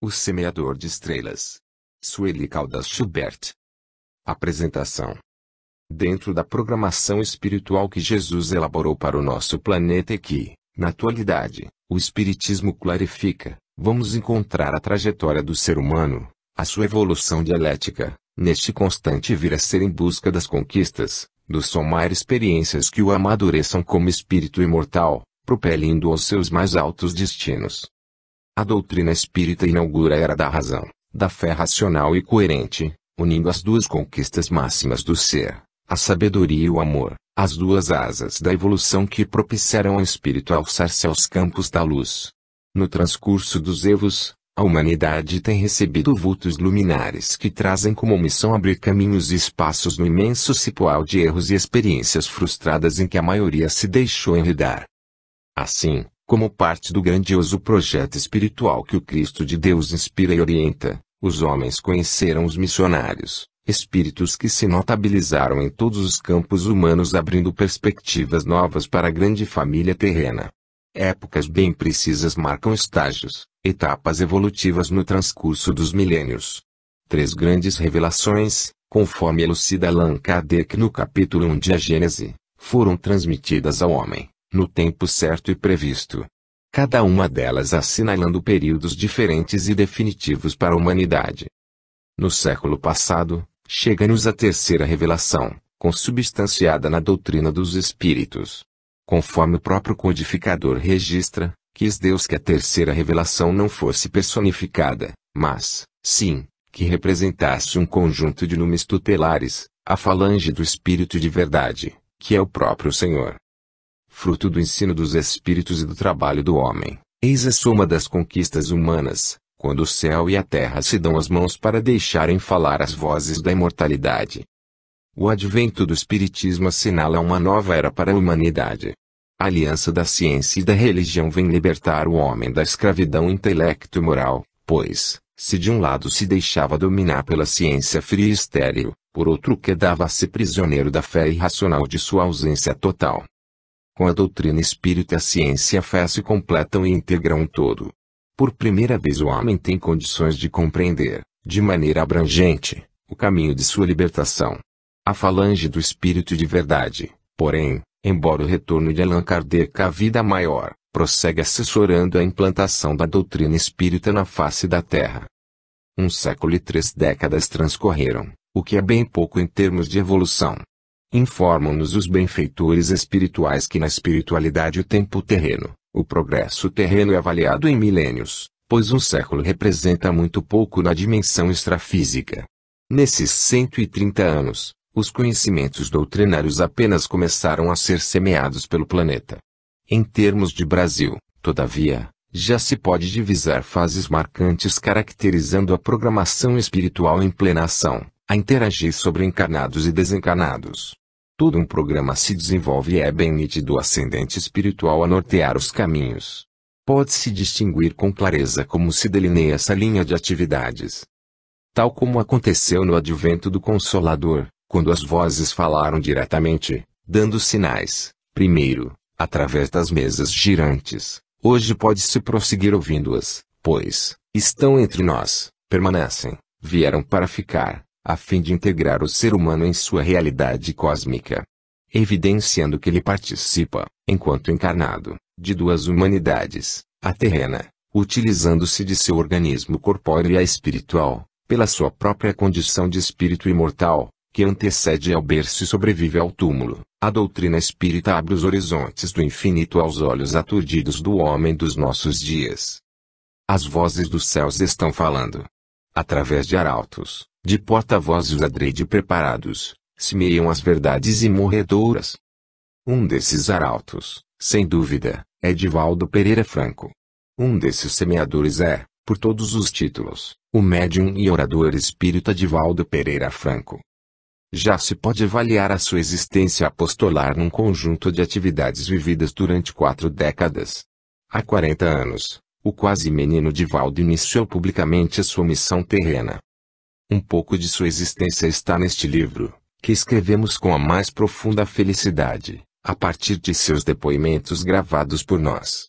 O Semeador de Estrelas. Sueli Caldas Schubert. Apresentação. Dentro da programação espiritual que Jesus elaborou para o nosso planeta e que, na atualidade, o Espiritismo clarifica, vamos encontrar a trajetória do ser humano, a sua evolução dialética, neste constante vir a ser em busca das conquistas, do somar experiências que o amadureçam como espírito imortal, propelindo aos seus mais altos destinos. A doutrina espírita inaugura a era da razão, da fé racional e coerente, unindo as duas conquistas máximas do ser, a sabedoria e o amor, as duas asas da evolução que propiciarão ao espírito alçar-se aos campos da luz. No transcurso dos evos, a humanidade tem recebido vultos luminares que trazem como missão abrir caminhos e espaços no imenso cipoal de erros e experiências frustradas em que a maioria se deixou enredar. Assim, como parte do grandioso projeto espiritual que o Cristo de Deus inspira e orienta, os homens conheceram os missionários, espíritos que se notabilizaram em todos os campos humanos abrindo perspectivas novas para a grande família terrena. Épocas bem precisas marcam estágios, etapas evolutivas no transcurso dos milênios. 3 grandes revelações, conforme elucida Allan Kardec no capítulo 1 de A Gênese, foram transmitidas ao homem, no tempo certo e previsto. Cada uma delas assinalando períodos diferentes e definitivos para a humanidade. No século passado, chega-nos a terceira revelação, consubstanciada na doutrina dos espíritos. Conforme o próprio codificador registra, quis Deus que a terceira revelação não fosse personificada, mas, sim, que representasse um conjunto de numes tutelares, a falange do Espírito de verdade, que é o próprio Senhor. Fruto do ensino dos espíritos e do trabalho do homem, eis a soma das conquistas humanas, quando o céu e a terra se dão as mãos para deixarem falar as vozes da imortalidade. O advento do Espiritismo assinala uma nova era para a humanidade. A aliança da ciência e da religião vem libertar o homem da escravidão intelecto e moral, pois, se de um lado se deixava dominar pela ciência fria e estéril, por outro quedava-se prisioneiro da fé irracional de sua ausência total. Com a doutrina espírita a ciência e a fé se completam e integram um todo. Por primeira vez o homem tem condições de compreender, de maneira abrangente, o caminho de sua libertação. A falange do Espírito de verdade, porém, embora o retorno de Allan Kardec à vida maior, prossegue assessorando a implantação da doutrina espírita na face da Terra. 1 século e 3 décadas transcorreram, o que é bem pouco em termos de evolução. Informam-nos os benfeitores espirituais que na espiritualidade o tempo terreno, o progresso terreno é avaliado em milênios, pois um século representa muito pouco na dimensão extrafísica. Nesses 130 anos, os conhecimentos doutrinários apenas começaram a ser semeados pelo planeta. Em termos de Brasil, todavia, já se pode divisar fases marcantes caracterizando a programação espiritual em plena ação, a interagir sobre encarnados e desencarnados. Todo um programa se desenvolve e é bem nítido o ascendente espiritual a nortear os caminhos. Pode-se distinguir com clareza como se delineia essa linha de atividades. Tal como aconteceu no advento do Consolador, quando as vozes falaram diretamente, dando sinais, primeiro, através das mesas girantes, hoje pode-se prosseguir ouvindo-as, pois, estão entre nós, permanecem, vieram para ficar, a fim de integrar o ser humano em sua realidade cósmica. Evidenciando que ele participa, enquanto encarnado, de 2 humanidades, a terrena, utilizando-se de seu organismo corpóreo e a espiritual, pela sua própria condição de espírito imortal, que antecede ao berço e sobrevive ao túmulo. A doutrina espírita abre os horizontes do infinito aos olhos aturdidos do homem dos nossos dias. As vozes dos céus estão falando. Através de arautos, de porta-vozes adrede preparados, semeiam as verdades imorredouras. Um desses arautos, sem dúvida, é Divaldo Pereira Franco. Um desses semeadores é, por todos os títulos, o médium e orador espírita Divaldo Pereira Franco. Já se pode avaliar a sua existência apostolar num conjunto de atividades vividas durante 4 décadas. Há 40 anos, o quase menino Divaldo iniciou publicamente a sua missão terrena. Um pouco de sua existência está neste livro, que escrevemos com a mais profunda felicidade, a partir de seus depoimentos gravados por nós.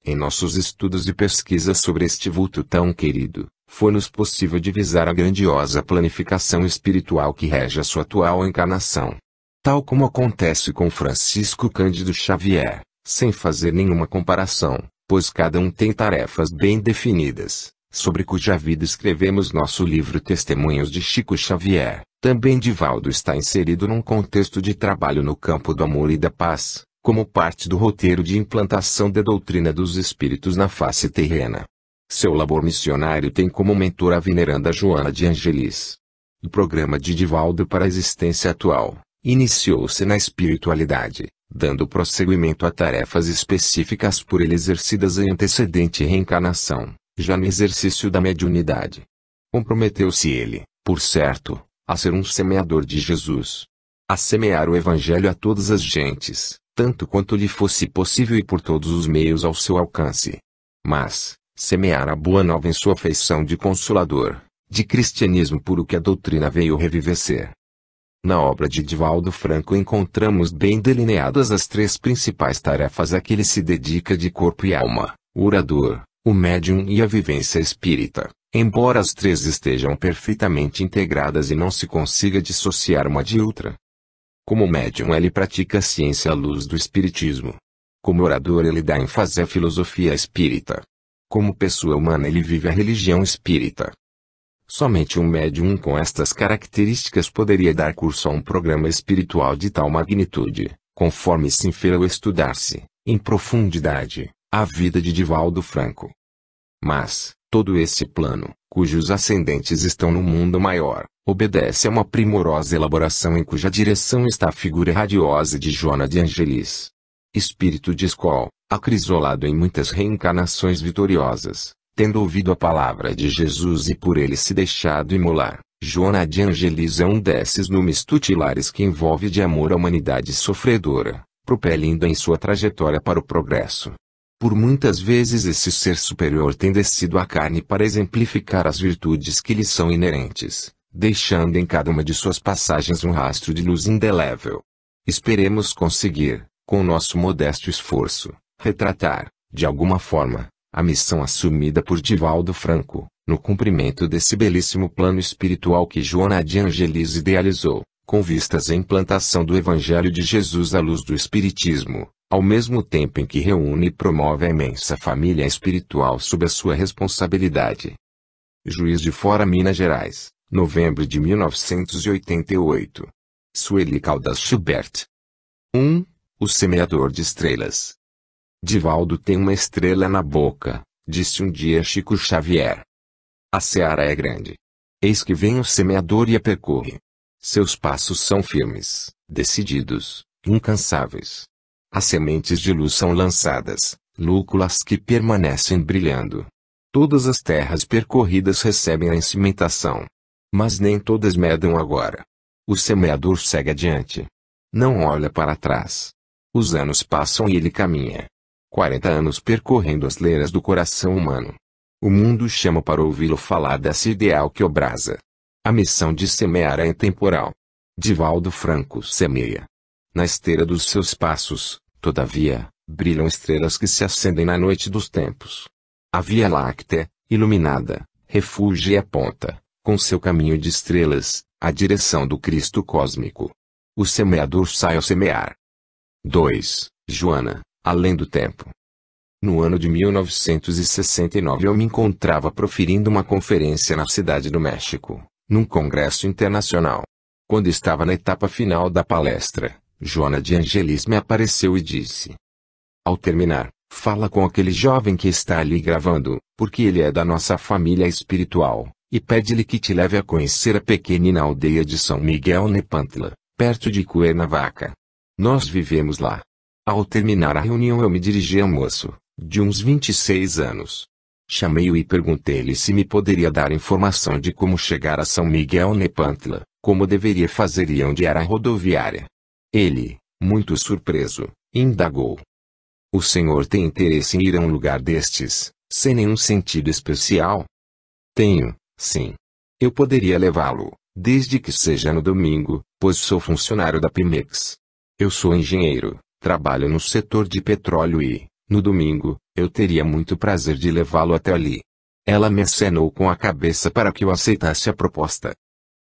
Em nossos estudos e pesquisas sobre este vulto tão querido, foi-nos possível divisar a grandiosa planificação espiritual que rege a sua atual encarnação. Tal como acontece com Francisco Cândido Xavier, sem fazer nenhuma comparação, pois cada um tem tarefas bem definidas, sobre cuja vida escrevemos nosso livro Testemunhos de Chico Xavier. Também Divaldo está inserido num contexto de trabalho no campo do amor e da paz, como parte do roteiro de implantação da doutrina dos espíritos na face terrena. Seu labor missionário tem como mentor a veneranda Joana de Angelis. O programa de Divaldo para a existência atual iniciou-se na espiritualidade, dando prosseguimento a tarefas específicas por ele exercidas em antecedente reencarnação, já no exercício da mediunidade. Comprometeu-se ele, por certo, a ser um semeador de Jesus, a semear o Evangelho a todas as gentes, tanto quanto lhe fosse possível e por todos os meios ao seu alcance. Mas, semear a boa nova em sua feição de consolador, de cristianismo puro que a doutrina veio revivecer. Na obra de Divaldo Franco encontramos bem delineadas as três principais tarefas a que ele se dedica de corpo e alma: o orador, o médium e a vivência espírita, embora as três estejam perfeitamente integradas e não se consiga dissociar uma de outra. Como médium ele pratica a ciência à luz do espiritismo. Como orador ele dá ênfase à filosofia espírita. Como pessoa humana ele vive a religião espírita. Somente um médium com estas características poderia dar curso a um programa espiritual de tal magnitude, conforme se infere ao estudar-se, em profundidade, a vida de Divaldo Franco. Mas, todo esse plano, cujos ascendentes estão no mundo maior, obedece a uma primorosa elaboração em cuja direção está a figura radiosa de Joana de Angelis. Espírito de escola, acrisolado em muitas reencarnações vitoriosas, tendo ouvido a palavra de Jesus e por ele se deixado imolar, Joana de Angelis é um desses numes tutelares que envolve de amor a humanidade sofredora, propelindo em sua trajetória para o progresso. Por muitas vezes esse ser superior tem descido à carne para exemplificar as virtudes que lhe são inerentes, deixando em cada uma de suas passagens um rastro de luz indelével. Esperemos conseguir, com nosso modesto esforço, retratar, de alguma forma, a missão assumida por Divaldo Franco, no cumprimento desse belíssimo plano espiritual que Joana de Angelis idealizou, com vistas à implantação do Evangelho de Jesus à luz do Espiritismo, ao mesmo tempo em que reúne e promove a imensa família espiritual sob a sua responsabilidade. Juiz de Fora, Minas Gerais, novembro de 1988. Sueli Caldas Schubert. 1. O Semeador de Estrelas. Divaldo tem uma estrela na boca, disse um dia Chico Xavier. A seara é grande. Eis que vem o semeador e a percorre. Seus passos são firmes, decididos, incansáveis. As sementes de luz são lançadas, lúculas que permanecem brilhando. Todas as terras percorridas recebem a encimentação. Mas nem todas medam agora. O semeador segue adiante. Não olha para trás. Os anos passam e ele caminha. 40 anos percorrendo as leiras do coração humano. O mundo chama para ouvi-lo falar desse ideal que obrasa. A missão de semear é intemporal. Divaldo Franco semeia. Na esteira dos seus passos, todavia, brilham estrelas que se acendem na noite dos tempos. A Via Láctea, iluminada, refúgio e aponta, com seu caminho de estrelas, a direção do Cristo cósmico. O semeador sai a semear. 2. Joana, além do tempo. No ano de 1969 eu me encontrava proferindo uma conferência na cidade do México, num congresso internacional. Quando estava na etapa final da palestra, Joana de Angelis me apareceu e disse: ao terminar, fala com aquele jovem que está ali gravando, porque ele é da nossa família espiritual, e pede-lhe que te leve a conhecer a pequenina aldeia de São Miguel Nepantla, perto de Cuernavaca. Nós vivemos lá. Ao terminar a reunião eu me dirigi ao moço, de uns 26 anos. Chamei-o e perguntei-lhe se me poderia dar informação de como chegar a São Miguel Nepantla, como deveria fazer e onde era a rodoviária. Ele, muito surpreso, indagou: o senhor tem interesse em ir a um lugar destes, sem nenhum sentido especial? Tenho, sim. Eu poderia levá-lo, desde que seja no domingo, pois sou funcionário da Pimex. Eu sou engenheiro, trabalho no setor de petróleo e, No domingo, eu teria muito prazer de levá-lo até ali. Ela me acenou com a cabeça para que eu aceitasse a proposta.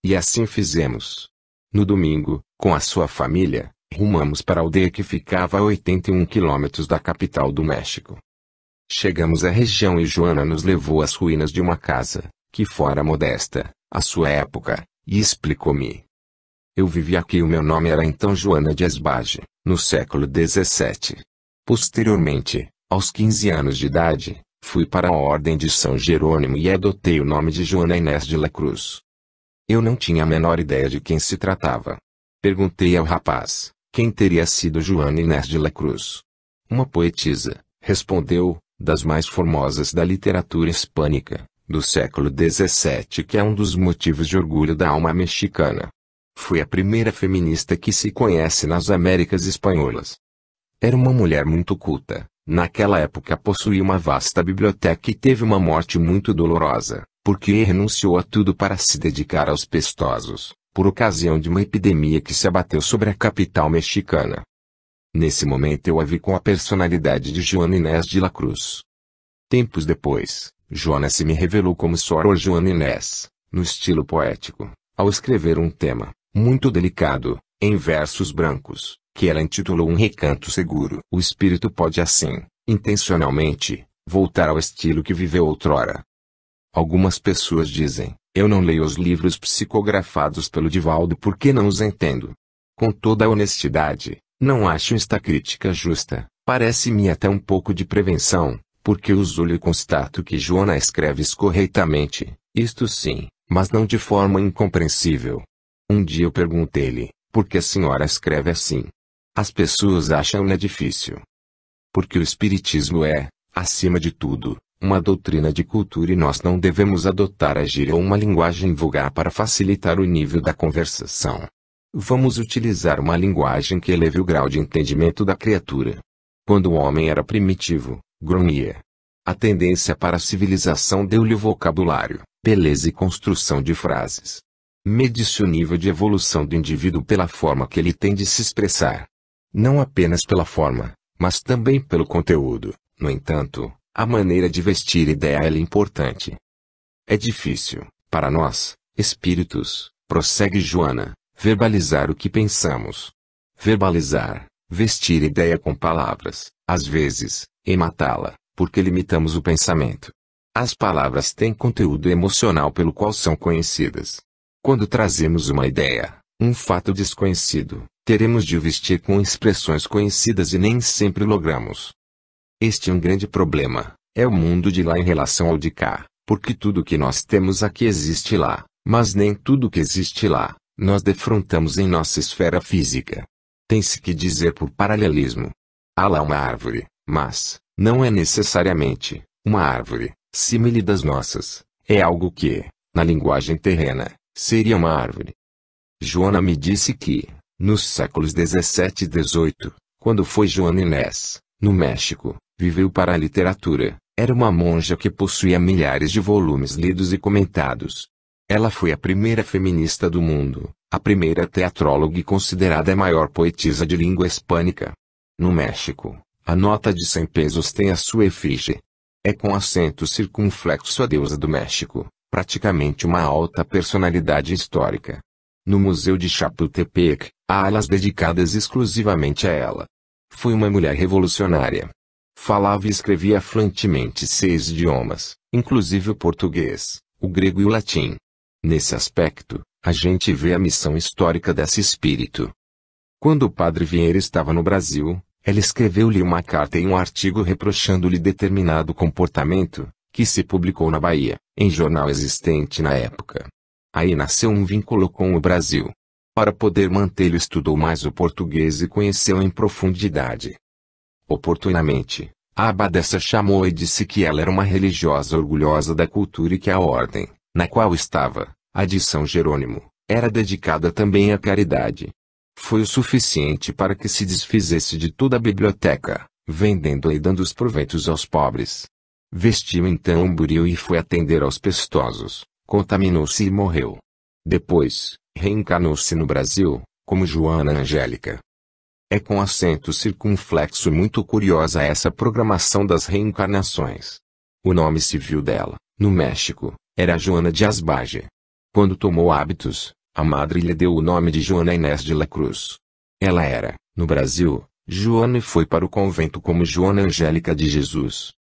E assim fizemos. No domingo, com a sua família, rumamos para a aldeia que ficava a 81 quilômetros da capital do México. Chegamos à região e Joana nos levou às ruínas de uma casa, que fora modesta, à sua época, e explicou-me. Eu vivi aqui e o meu nome era então Joana de Asbage, no século XVII. Posteriormente, aos 15 anos de idade, fui para a Ordem de São Jerônimo e adotei o nome de Joana Inés de la Cruz. Eu não tinha a menor ideia de quem se tratava. Perguntei ao rapaz, quem teria sido Joana Inés de la Cruz? Uma poetisa, respondeu, das mais formosas da literatura hispânica, do século XVII, que é um dos motivos de orgulho da alma mexicana. Foi a primeira feminista que se conhece nas Américas Espanholas. Era uma mulher muito culta, naquela época possuía uma vasta biblioteca e teve uma morte muito dolorosa, porque renunciou a tudo para se dedicar aos pestosos, por ocasião de uma epidemia que se abateu sobre a capital mexicana. Nesse momento eu a vi com a personalidade de Joana Inés de la Cruz. Tempos depois, Joana se me revelou como Sor Joana Inés, no estilo poético, ao escrever um tema, muito delicado, em versos brancos, que ela intitulou Um Recanto Seguro. O espírito pode assim, intencionalmente, voltar ao estilo que viveu outrora. Algumas pessoas dizem, eu não leio os livros psicografados pelo Divaldo porque não os entendo. Com toda a honestidade, não acho esta crítica justa, parece-me até um pouco de prevenção, porque uso-lhe e constato que Joana escreve corretamente, isto sim, mas não de forma incompreensível. Um dia eu perguntei-lhe, por que a senhora escreve assim? As pessoas acham-na difícil. Porque o espiritismo é, acima de tudo, uma doutrina de cultura e nós não devemos adotar a gíria ou uma linguagem vulgar para facilitar o nível da conversação. Vamos utilizar uma linguagem que eleve o grau de entendimento da criatura. Quando o homem era primitivo, grunhia. A tendência para a civilização deu-lhe o vocabulário, beleza e construção de frases. Mede-se o nível de evolução do indivíduo pela forma que ele tem de se expressar. Não apenas pela forma, mas também pelo conteúdo. No entanto, a maneira de vestir ideia é importante. É difícil, para nós, espíritos, prossegue Joana, verbalizar o que pensamos. Verbalizar, vestir ideia com palavras, às vezes, e matá-la, porque limitamos o pensamento. As palavras têm conteúdo emocional pelo qual são conhecidas. Quando trazemos uma ideia, um fato desconhecido, teremos de o vestir com expressões conhecidas e nem sempre logramos. Este é um grande problema, é o mundo de lá em relação ao de cá, porque tudo que nós temos aqui existe lá, mas nem tudo que existe lá, nós defrontamos em nossa esfera física. Tem-se que dizer por paralelismo. Há lá uma árvore, mas, não é necessariamente, uma árvore, símile das nossas, é algo que, na linguagem terrena, seria uma árvore. Joana me disse que, nos séculos 17 e 18, quando foi Joana Inés, no México, viveu para a literatura, era uma monja que possuía milhares de volumes lidos e comentados. Ela foi a primeira feminista do mundo, a primeira teatróloga e considerada a maior poetisa de língua hispânica. No México, a nota de 100 pesos tem a sua efígie. É com acento circunflexo a deusa do México, praticamente uma alta personalidade histórica. No Museu de Chapultepec, há alas dedicadas exclusivamente a ela. Foi uma mulher revolucionária. Falava e escrevia fluentemente 6 idiomas, inclusive o português, o grego e o latim. Nesse aspecto, a gente vê a missão histórica desse espírito. Quando o padre Vieira estava no Brasil, ela escreveu-lhe uma carta e um artigo reprochando-lhe determinado comportamento, que se publicou na Bahia, em jornal existente na época. Aí nasceu um vínculo com o Brasil. Para poder mantê-lo estudou mais o português e conheceu em profundidade. Oportunamente, a abadessa chamou e disse que ela era uma religiosa orgulhosa da cultura e que a ordem, na qual estava, a de São Jerônimo, era dedicada também à caridade. Foi o suficiente para que se desfizesse de toda a biblioteca, vendendo-a e dando os proveitos aos pobres. Vestiu então um buril e foi atender aos pestosos, contaminou-se e morreu. Depois, reencarnou-se no Brasil, como Joana Angélica. É com acento circunflexo muito curiosa essa programação das reencarnações. O nome civil dela, no México, era Joana de Asbaje. Quando tomou hábitos, a madre lhe deu o nome de Joana Inés de la Cruz. Ela era, no Brasil, Joana e foi para o convento como Joana Angélica de Jesus.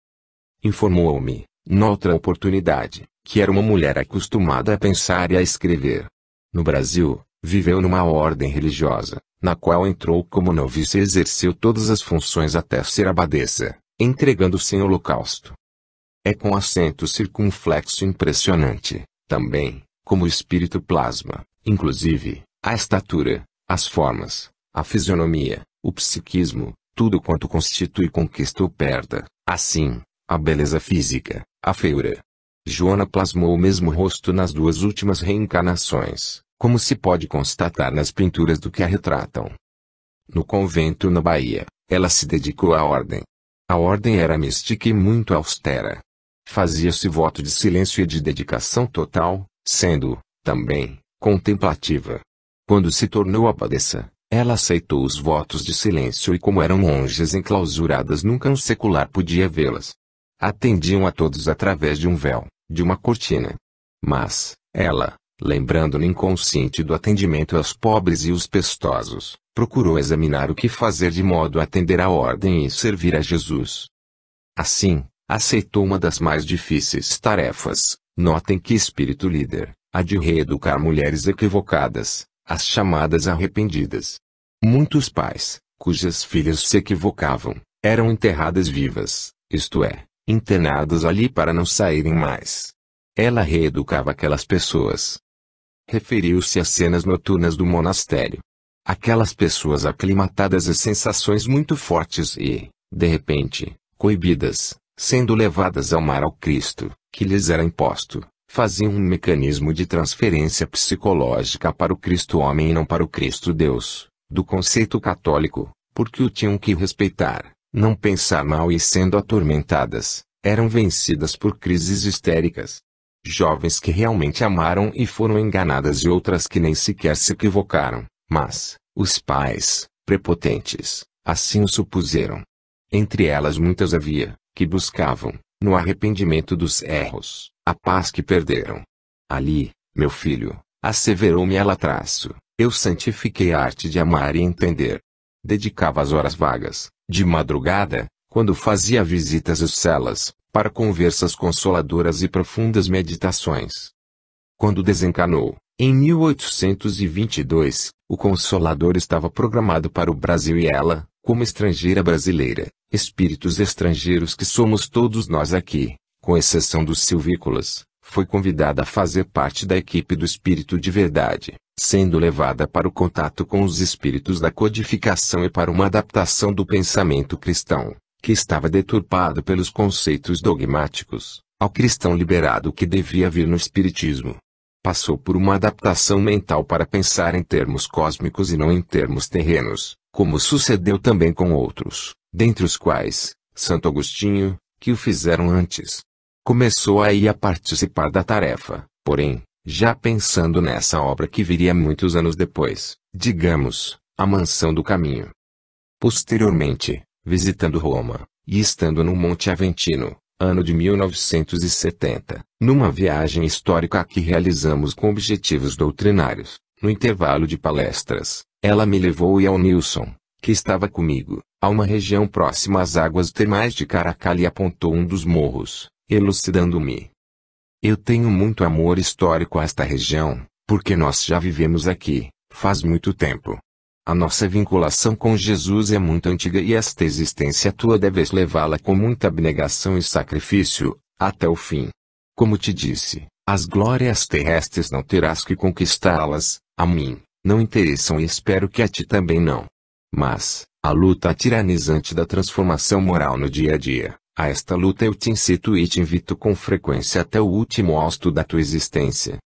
Informou-me, noutra oportunidade, que era uma mulher acostumada a pensar e a escrever. No Brasil, viveu numa ordem religiosa, na qual entrou como noviça e exerceu todas as funções até ser abadesa, entregando-se em holocausto. É com acento circunflexo impressionante, também, como o espírito plasma, inclusive, a estatura, as formas, a fisionomia, o psiquismo, tudo quanto constitui conquista ou perda, assim, a beleza física, a feiura. Joana plasmou o mesmo rosto nas duas últimas reencarnações, como se pode constatar nas pinturas do que a retratam. No convento na Bahia, ela se dedicou à ordem. A ordem era mística e muito austera. Fazia-se voto de silêncio e de dedicação total, sendo, também, contemplativa. Quando se tornou abadesa, ela aceitou os votos de silêncio e como eram monjas enclausuradas nunca um secular podia vê-las. Atendiam a todos através de um véu, de uma cortina. Mas, ela, lembrando-no inconsciente do atendimento aos pobres e os pestosos, procurou examinar o que fazer de modo a atender à ordem e servir a Jesus. Assim, aceitou uma das mais difíceis tarefas, notem que espírito líder, a de reeducar mulheres equivocadas, as chamadas arrependidas. Muitos pais, cujas filhas se equivocavam, eram enterradas vivas, isto é, internadas ali para não saírem mais. Ela reeducava aquelas pessoas. Referiu-se às cenas noturnas do monastério. Aquelas pessoas aclimatadas a sensações muito fortes e, de repente, coibidas, sendo levadas ao mar ao Cristo, que lhes era imposto, faziam um mecanismo de transferência psicológica para o Cristo homem e não para o Cristo Deus, do conceito católico, porque o tinham que respeitar, não pensar mal e sendo atormentadas, eram vencidas por crises histéricas. Jovens que realmente amaram e foram enganadas e outras que nem sequer se equivocaram, mas, os pais, prepotentes, assim o supuseram. Entre elas muitas havia, que buscavam, no arrependimento dos erros, a paz que perderam. Ali, meu filho, asseverou-me ela traço, eu santifiquei a arte de amar e entender. Dedicava as horas vagas, de madrugada, quando fazia visitas às celas, para conversas consoladoras e profundas meditações. Quando desencanou, em 1822, o Consolador estava programado para o Brasil e ela, como estrangeira brasileira, espíritos estrangeiros que somos todos nós aqui, com exceção dos silvícolas, foi convidada a fazer parte da equipe do Espírito de Verdade, sendo levada para o contato com os espíritos da codificação e para uma adaptação do pensamento cristão, que estava deturpado pelos conceitos dogmáticos, ao cristão liberado que devia vir no Espiritismo. Passou por uma adaptação mental para pensar em termos cósmicos e não em termos terrenos, como sucedeu também com outros, dentre os quais, Santo Agostinho, que o fizeram antes. Começou aí a participar da tarefa, porém, já pensando nessa obra que viria muitos anos depois, digamos, a Mansão do Caminho. Posteriormente, visitando Roma, e estando no Monte Aventino, ano de 1970, numa viagem histórica que realizamos com objetivos doutrinários, no intervalo de palestras, ela me levou e ao Nilson, que estava comigo, a uma região próxima às águas termais de Caracal e apontou um dos morros, elucidando-me. Eu tenho muito amor histórico a esta região, porque nós já vivemos aqui, faz muito tempo. A nossa vinculação com Jesus é muito antiga e esta existência tua deves levá-la com muita abnegação e sacrifício, até o fim. Como te disse, as glórias terrestres não terás que conquistá-las, a mim, não interessam e espero que a ti também não. Mas, a luta tiranizante da transformação moral no dia a dia, a esta luta eu te incito e te invito com frequência até o último hausto da tua existência.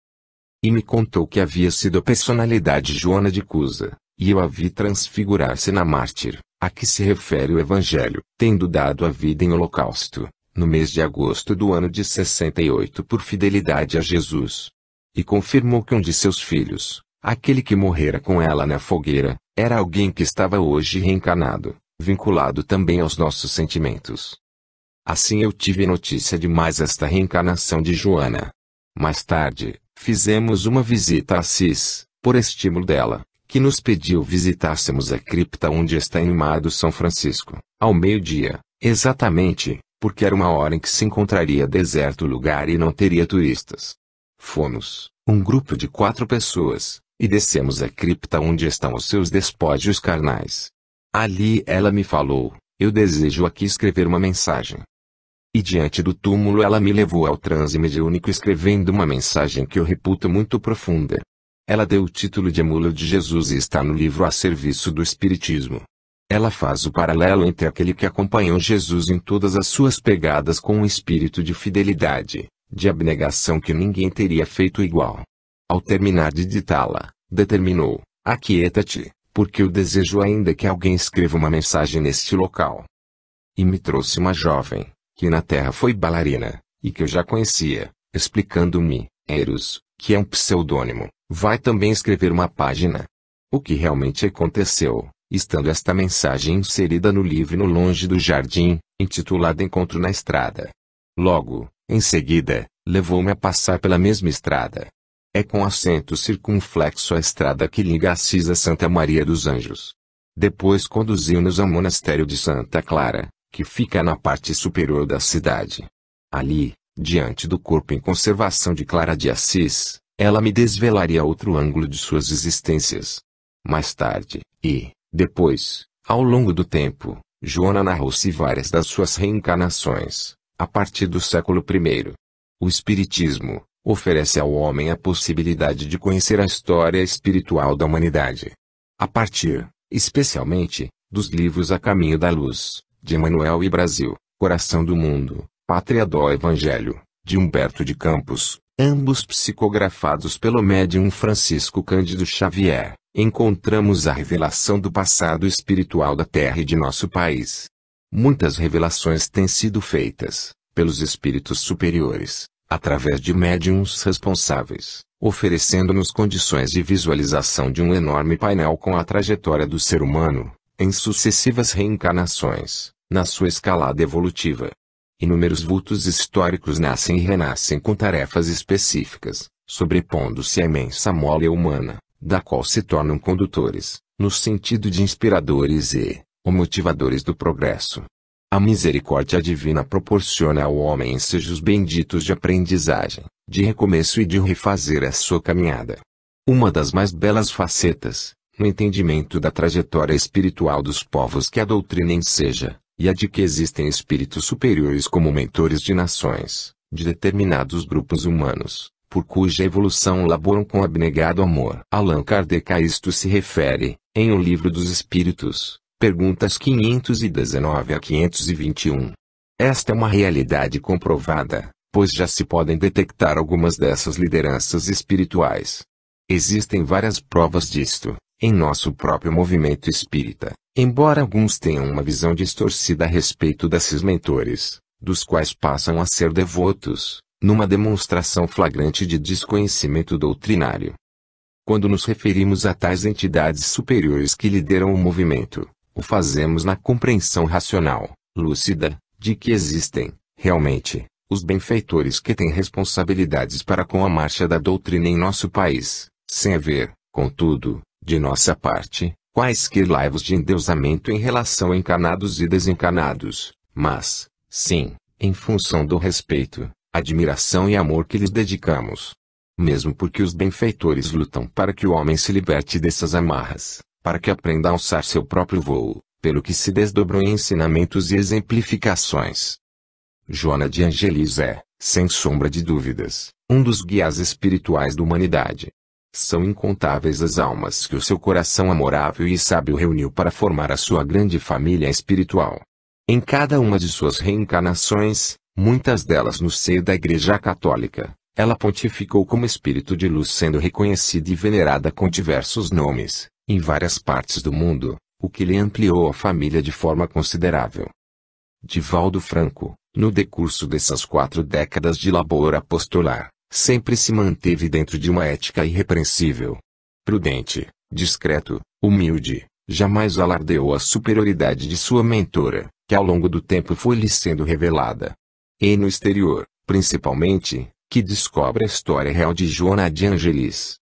E me contou que havia sido a personalidade Joana de Cusa, e eu a vi transfigurar-se na mártir, a que se refere o Evangelho, tendo dado a vida em holocausto, no mês de agosto do ano de 68 por fidelidade a Jesus. E confirmou que um de seus filhos, aquele que morrera com ela na fogueira, era alguém que estava hoje reencarnado, vinculado também aos nossos sentimentos. Assim eu tive notícia de mais esta reencarnação de Joana. Mais tarde, fizemos uma visita a Assis, por estímulo dela, que nos pediu visitássemos a cripta onde está inumado São Francisco, ao meio-dia, exatamente, porque era uma hora em que se encontraria deserto o lugar e não teria turistas. Fomos, um grupo de 4 pessoas, e descemos a cripta onde estão os seus despojos carnais. Ali ela me falou: eu desejo aqui escrever uma mensagem. E diante do túmulo ela me levou ao transe mediúnico escrevendo uma mensagem que eu reputo muito profunda. Ela deu o título de Emula de Jesus e está no livro A Serviço do Espiritismo. Ela faz o paralelo entre aquele que acompanhou Jesus em todas as suas pegadas com um espírito de fidelidade, de abnegação que ninguém teria feito igual. Ao terminar de ditá-la, determinou: aquieta-te, porque eu desejo ainda que alguém escreva uma mensagem neste local. E me trouxe uma jovem, que na terra foi bailarina, e que eu já conhecia, explicando-me: Eros, que é um pseudônimo, vai também escrever uma página. O que realmente aconteceu, estando esta mensagem inserida no livro No Longe do Jardim, intitulado Encontro na Estrada. Logo, em seguida, levou-me a passar pela mesma estrada. É com acento circunflexo a estrada que liga Assis a Santa Maria dos Anjos. Depois conduziu-nos ao monastério de Santa Clara, que fica na parte superior da cidade. Ali, diante do corpo em conservação de Clara de Assis, ela me desvelaria outro ângulo de suas existências. Mais tarde, e, depois, ao longo do tempo, Joana narrou-se várias das suas reencarnações, a partir do século I. O Espiritismo oferece ao homem a possibilidade de conhecer a história espiritual da humanidade. A partir, especialmente, dos livros A Caminho da Luz, de Emanuel e Brasil, Coração do Mundo, Pátria do Evangelho, de Humberto de Campos, ambos psicografados pelo médium Francisco Cândido Xavier, encontramos a revelação do passado espiritual da Terra e de nosso país. Muitas revelações têm sido feitas, pelos espíritos superiores, através de médiuns responsáveis, oferecendo-nos condições de visualização de um enorme painel com a trajetória do ser humano, em sucessivas reencarnações, na sua escalada evolutiva. Inúmeros vultos históricos nascem e renascem com tarefas específicas, sobrepondo-se à imensa mole humana, da qual se tornam condutores, no sentido de inspiradores ou motivadores do progresso. A misericórdia divina proporciona ao homem ensejos benditos de aprendizagem, de recomeço e de refazer a sua caminhada. Uma das mais belas facetas, no entendimento da trajetória espiritual dos povos que a doutrina enseja, e a de que existem espíritos superiores como mentores de nações, de determinados grupos humanos, por cuja evolução laboram com abnegado amor. Allan Kardec a isto se refere, em O Livro dos Espíritos, perguntas 519 a 521. Esta é uma realidade comprovada, pois já se podem detectar algumas dessas lideranças espirituais. Existem várias provas disto, em nosso próprio movimento espírita, embora alguns tenham uma visão distorcida a respeito desses mentores, dos quais passam a ser devotos, numa demonstração flagrante de desconhecimento doutrinário. Quando nos referimos a tais entidades superiores que lideram o movimento, o fazemos na compreensão racional, lúcida, de que existem, realmente, os benfeitores que têm responsabilidades para com a marcha da doutrina em nosso país, sem haver, contudo, de nossa parte, quaisquer laivos de endeusamento em relação a encarnados e desencarnados, mas, sim, em função do respeito, admiração e amor que lhes dedicamos. Mesmo porque os benfeitores lutam para que o homem se liberte dessas amarras, para que aprenda a alçar seu próprio voo, pelo que se desdobram em ensinamentos e exemplificações. Joana de Ângeles é, sem sombra de dúvidas, um dos guias espirituais da humanidade. São incontáveis as almas que o seu coração amorável e sábio reuniu para formar a sua grande família espiritual. Em cada uma de suas reencarnações, muitas delas no seio da Igreja Católica, ela pontificou como espírito de luz, sendo reconhecida e venerada com diversos nomes, em várias partes do mundo, o que lhe ampliou a família de forma considerável. Divaldo Franco, no decurso dessas 4 décadas de labor apostolar, sempre se manteve dentro de uma ética irrepreensível. Prudente, discreto, humilde, jamais alardeou a superioridade de sua mentora, que ao longo do tempo foi lhe sendo revelada. E no exterior, principalmente, que descobre a história real de Joana de Angelis.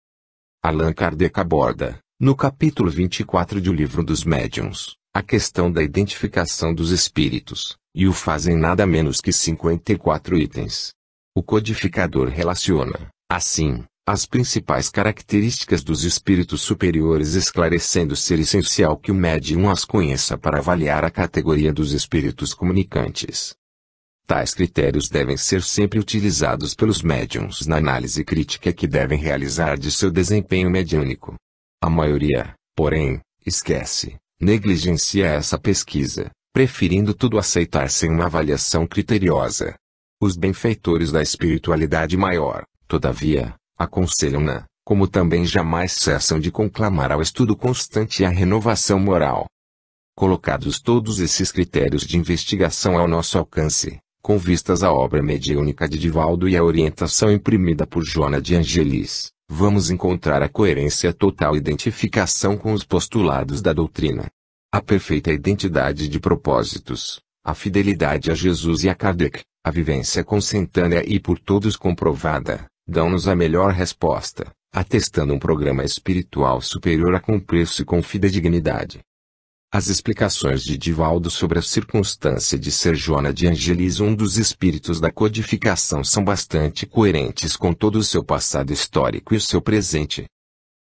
Allan Kardec aborda, no capítulo 24 de O Livro dos Médiuns, a questão da identificação dos espíritos, e o faz em nada menos que 54 itens. O codificador relaciona, assim, as principais características dos espíritos superiores, esclarecendo ser essencial que o médium as conheça para avaliar a categoria dos espíritos comunicantes. Tais critérios devem ser sempre utilizados pelos médiuns na análise crítica que devem realizar de seu desempenho mediúnico. A maioria, porém, esquece, negligencia essa pesquisa, preferindo tudo aceitar sem uma avaliação criteriosa. Os benfeitores da espiritualidade maior, todavia, aconselham-na, como também jamais cessam de conclamar ao estudo constante e à renovação moral. Colocados todos esses critérios de investigação ao nosso alcance, com vistas à obra mediúnica de Divaldo e à orientação imprimida por Joana de Angelis, vamos encontrar a coerência total identificação com os postulados da doutrina. A perfeita identidade de propósitos, a fidelidade a Jesus e a Kardec, a vivência consentânea e por todos comprovada, dão-nos a melhor resposta, atestando um programa espiritual superior a cumprir-se com fidedignidade. As explicações de Divaldo sobre a circunstância de ser Joana de Angelis um dos espíritos da codificação são bastante coerentes com todo o seu passado histórico e o seu presente.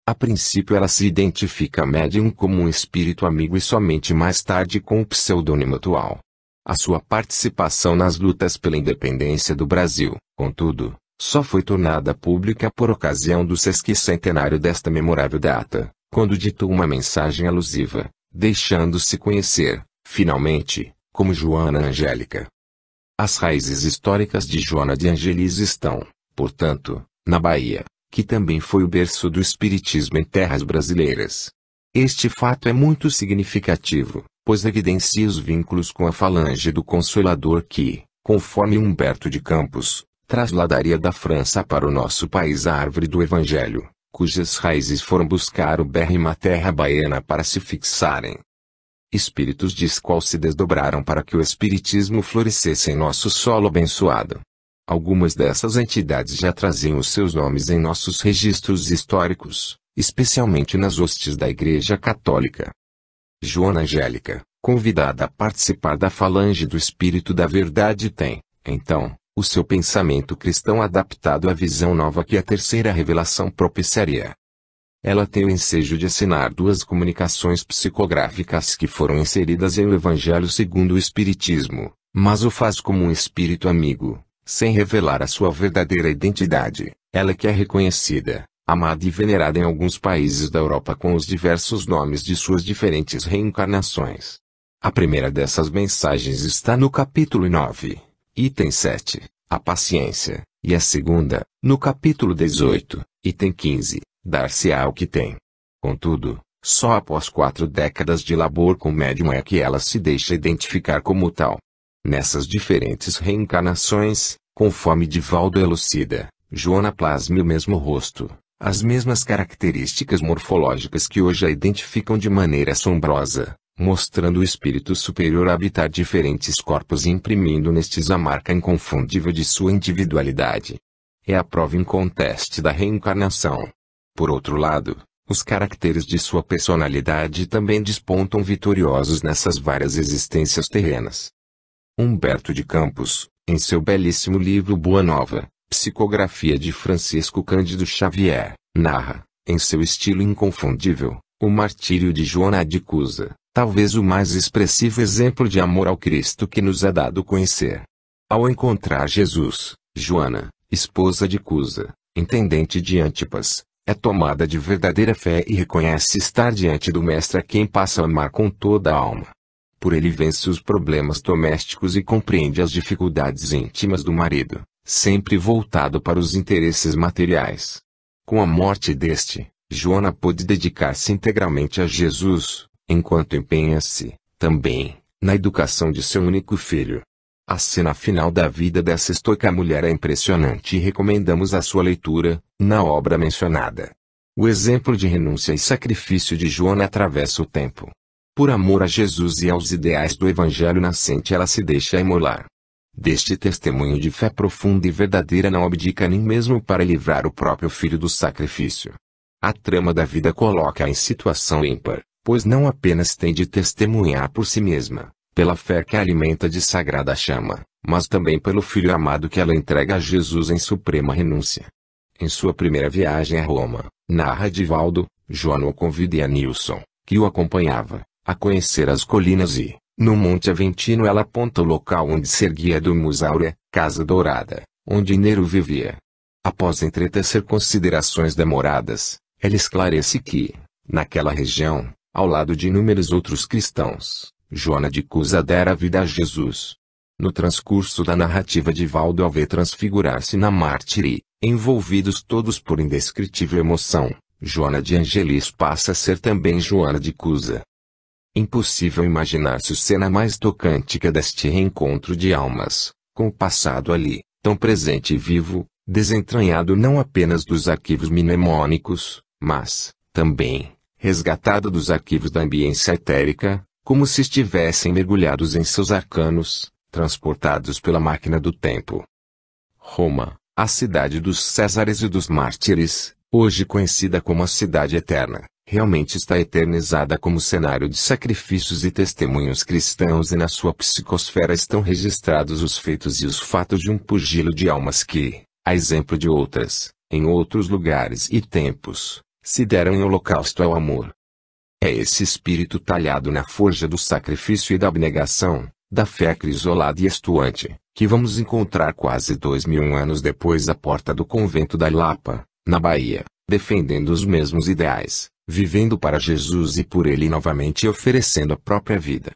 A princípio ela se identifica médium como um espírito amigo e somente mais tarde com o pseudônimo atual. A sua participação nas lutas pela independência do Brasil, contudo, só foi tornada pública por ocasião do sesquicentenário desta memorável data, quando ditou uma mensagem alusiva, deixando-se conhecer, finalmente, como Joana Angélica. As raízes históricas de Joana de Angelis estão, portanto, na Bahia, que também foi o berço do espiritismo em terras brasileiras. Este fato é muito significativo, pois evidencia os vínculos com a falange do Consolador que, conforme Humberto de Campos, trasladaria da França para o nosso país a árvore do Evangelho, cujas raízes foram buscar ubérrima terra baiana para se fixarem. Espíritos de qual se desdobraram para que o espiritismo florescesse em nosso solo abençoado. Algumas dessas entidades já traziam os seus nomes em nossos registros históricos, especialmente nas hostes da Igreja Católica. Joana Angélica, convidada a participar da falange do Espírito da Verdade tem, então, o seu pensamento cristão adaptado à visão nova que a terceira revelação propiciaria. Ela tem o ensejo de assinar 2 comunicações psicográficas que foram inseridas em o Evangelho segundo o Espiritismo, mas o faz como um espírito amigo, sem revelar a sua verdadeira identidade. Ela que é reconhecida, amada e venerada em alguns países da Europa com os diversos nomes de suas diferentes reencarnações. A primeira dessas mensagens está no capítulo 9. Item 7, a paciência, e a segunda, no capítulo 18, item 15, dar-se-á o que tem. Contudo, só após 4 décadas de labor com o médium é que ela se deixa identificar como tal. Nessas diferentes reencarnações, conforme Divaldo elucida, Joana plasma o mesmo rosto, as mesmas características morfológicas que hoje a identificam de maneira assombrosa, mostrando o espírito superior a habitar diferentes corpos e imprimindo nestes a marca inconfundível de sua individualidade. É a prova inconteste da reencarnação. Por outro lado, os caracteres de sua personalidade também despontam vitoriosos nessas várias existências terrenas. Humberto de Campos, em seu belíssimo livro Boa Nova, Psicografia de Francisco Cândido Xavier, narra, em seu estilo inconfundível, o martírio de Joana de Cusa, talvez o mais expressivo exemplo de amor ao Cristo que nos é dado conhecer. Ao encontrar Jesus, Joana, esposa de Cusa, intendente de Antipas, é tomada de verdadeira fé e reconhece estar diante do Mestre a quem passa a amar com toda a alma. Por ele vence os problemas domésticos e compreende as dificuldades íntimas do marido, sempre voltado para os interesses materiais. Com a morte deste, Joana pôde dedicar-se integralmente a Jesus, enquanto empenha-se, também, na educação de seu único filho. A cena final da vida dessa estoica mulher é impressionante e recomendamos a sua leitura, na obra mencionada. O exemplo de renúncia e sacrifício de Joana atravessa o tempo. Por amor a Jesus e aos ideais do Evangelho nascente, ela se deixa imolar. Deste testemunho de fé profunda e verdadeira não abdica nem mesmo para livrar o próprio filho do sacrifício. A trama da vida coloca-a em situação ímpar, pois não apenas tem de testemunhar por si mesma, pela fé que a alimenta de sagrada chama, mas também pelo Filho amado que ela entrega a Jesus em suprema renúncia. Em sua primeira viagem a Roma, narra Divaldo, Joana o convida e a Nilson, que o acompanhava, a conhecer as colinas e, no Monte Aventino, ela aponta o local onde se erguia a Domus Aurea, Casa Dourada, onde Nero vivia. Após entretecer considerações demoradas, ela esclarece que, naquela região, ao lado de inúmeros outros cristãos, Joana de Cusa dera vida a Jesus. No transcurso da narrativa, Divaldo a vê transfigurar-se na mártire, envolvidos todos por indescritível emoção, Joana de Angelis passa a ser também Joana de Cusa. Impossível imaginar-se cena mais tocante que a deste reencontro de almas, com o passado ali, tão presente e vivo, desentranhado não apenas dos arquivos mnemônicos, mas, também, resgatado dos arquivos da ambiência etérica, como se estivessem mergulhados em seus arcanos, transportados pela máquina do tempo. Roma, a cidade dos Césares e dos Mártires, hoje conhecida como a Cidade Eterna, realmente está eternizada como cenário de sacrifícios e testemunhos cristãos, e na sua psicosfera estão registrados os feitos e os fatos de um pugilo de almas que, a exemplo de outras, em outros lugares e tempos, se deram em holocausto ao amor. É esse espírito talhado na forja do sacrifício e da abnegação, da fé acrisolada e estuante, que vamos encontrar quase 2000 anos depois à porta do convento da Lapa, na Bahia, defendendo os mesmos ideais, vivendo para Jesus e por ele novamente oferecendo a própria vida.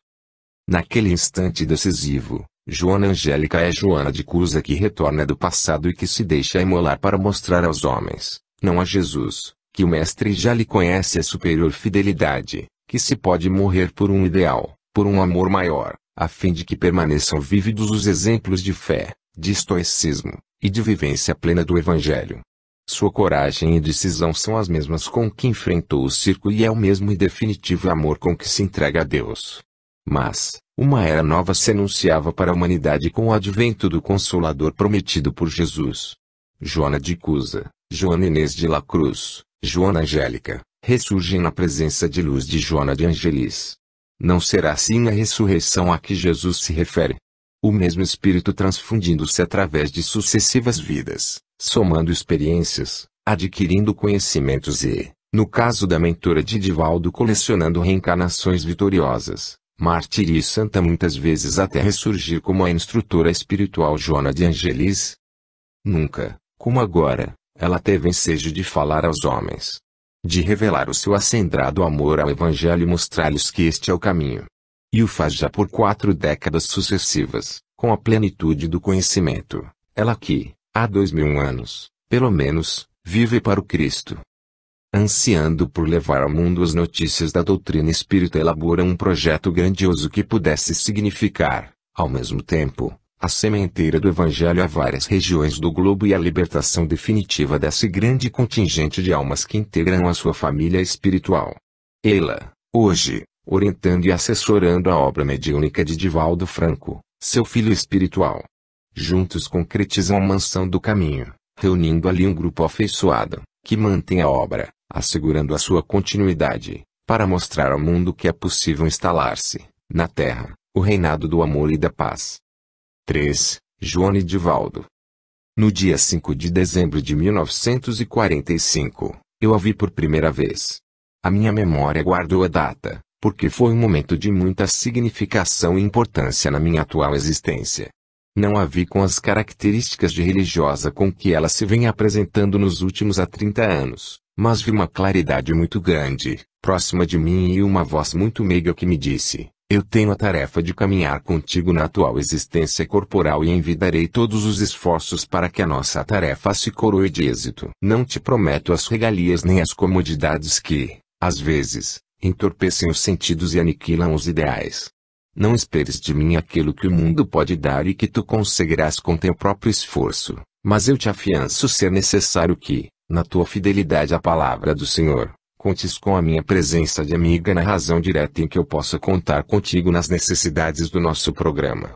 Naquele instante decisivo, Joana Angélica é Joana de Cusa que retorna do passado e que se deixa imolar para mostrar aos homens, não a Jesus, que o Mestre já lhe conhece a superior fidelidade, que se pode morrer por um ideal, por um amor maior, a fim de que permaneçam vívidos os exemplos de fé, de estoicismo, e de vivência plena do Evangelho. Sua coragem e decisão são as mesmas com que enfrentou o circo e é o mesmo e definitivo amor com que se entrega a Deus. Mas, uma era nova se anunciava para a humanidade com o advento do Consolador prometido por Jesus. Joana de Cusa, Joana Inês de la Cruz, Joana Angélica, ressurgem na presença de luz de Joana de Angelis. Não será assim a ressurreição a que Jesus se refere. O mesmo Espírito transfundindo-se através de sucessivas vidas, somando experiências, adquirindo conhecimentos e, no caso da mentora de Divaldo, colecionando reencarnações vitoriosas, mártire e santa, muitas vezes até ressurgir como a instrutora espiritual Joana de Angelis. Nunca, como agora, ela teve ensejo de falar aos homens, de revelar o seu acendrado amor ao Evangelho e mostrar-lhes que este é o caminho. E o faz já por 4 décadas sucessivas, com a plenitude do conhecimento, ela que, há 2000 anos, pelo menos, vive para o Cristo. Ansiando por levar ao mundo as notícias da doutrina espírita, elabora um projeto grandioso que pudesse significar, ao mesmo tempo, a sementeira do Evangelho a várias regiões do globo e a libertação definitiva desse grande contingente de almas que integram a sua família espiritual. Ela, hoje, orientando e assessorando a obra mediúnica de Divaldo Franco, seu filho espiritual. Juntos concretizam a mansão do caminho, reunindo ali um grupo afeiçoado, que mantém a obra, assegurando a sua continuidade, para mostrar ao mundo que é possível instalar-se, na Terra, o reinado do amor e da paz. 3. Joana e Divaldo. No dia 5 de dezembro de 1945, eu a vi por primeira vez. A minha memória guardou a data, porque foi um momento de muita significação e importância na minha atual existência. Não a vi com as características de religiosa com que ela se vem apresentando nos últimos 30 anos, mas vi uma claridade muito grande, próxima de mim, e uma voz muito meiga que me disse: eu tenho a tarefa de caminhar contigo na atual existência corporal e envidarei todos os esforços para que a nossa tarefa se coroe de êxito. Não te prometo as regalias nem as comodidades que, às vezes, entorpecem os sentidos e aniquilam os ideais. Não esperes de mim aquilo que o mundo pode dar e que tu conseguirás com teu próprio esforço, mas eu te afianço ser necessário que, na tua fidelidade à palavra do Senhor, contes com a minha presença de amiga na razão direta em que eu possa contar contigo nas necessidades do nosso programa.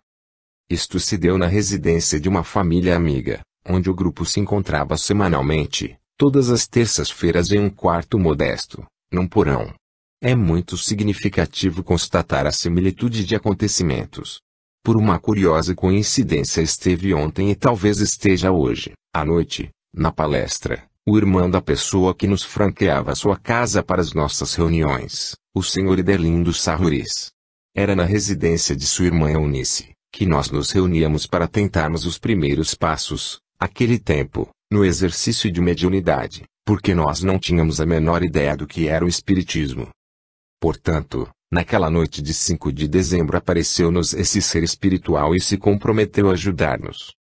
Isto se deu na residência de uma família amiga, onde o grupo se encontrava semanalmente, todas as terças-feiras em um quarto modesto, num porão. É muito significativo constatar a similitude de acontecimentos. Por uma curiosa coincidência esteve ontem e talvez esteja hoje, à noite, na palestra, o irmão da pessoa que nos franqueava sua casa para as nossas reuniões, o Sr. Iderlindo Sarruris. Era na residência de sua irmã Eunice, que nós nos reuníamos para tentarmos os primeiros passos, aquele tempo, no exercício de mediunidade, porque nós não tínhamos a menor ideia do que era o espiritismo. Portanto, naquela noite de 5 de dezembro apareceu-nos esse ser espiritual e se comprometeu a ajudar-nos.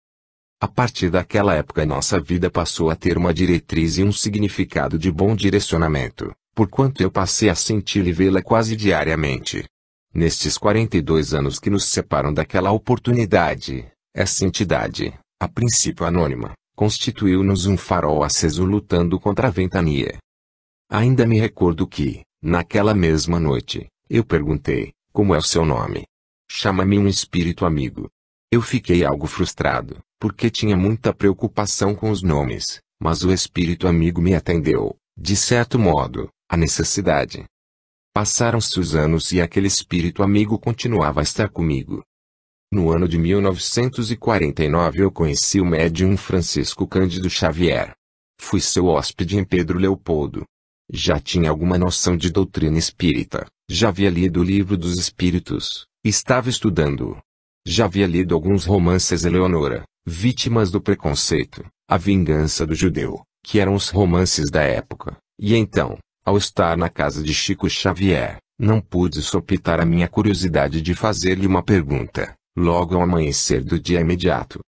A partir daquela época nossa vida passou a ter uma diretriz e um significado de bom direcionamento, porquanto eu passei a senti-la e vê-la quase diariamente. Nestes 42 anos que nos separam daquela oportunidade, essa entidade, a princípio anônima, constituiu-nos um farol aceso lutando contra a ventania. Ainda me recordo que, naquela mesma noite, eu perguntei, como é o seu nome? Chama-me um espírito amigo. Eu fiquei algo frustrado, porque tinha muita preocupação com os nomes, mas o espírito amigo me atendeu, de certo modo, à necessidade. Passaram-se os anos e aquele espírito amigo continuava a estar comigo. No ano de 1949 eu conheci o médium Francisco Cândido Xavier. Fui seu hóspede em Pedro Leopoldo. Já tinha alguma noção de doutrina espírita, já havia lido o Livro dos Espíritos, estava estudando. Já havia lido alguns romances Eleonora, Vítimas do Preconceito, A Vingança do Judeu, que eram os romances da época, e então, ao estar na casa de Chico Xavier, não pude sopitar a minha curiosidade de fazer-lhe uma pergunta, logo ao amanhecer do dia imediato.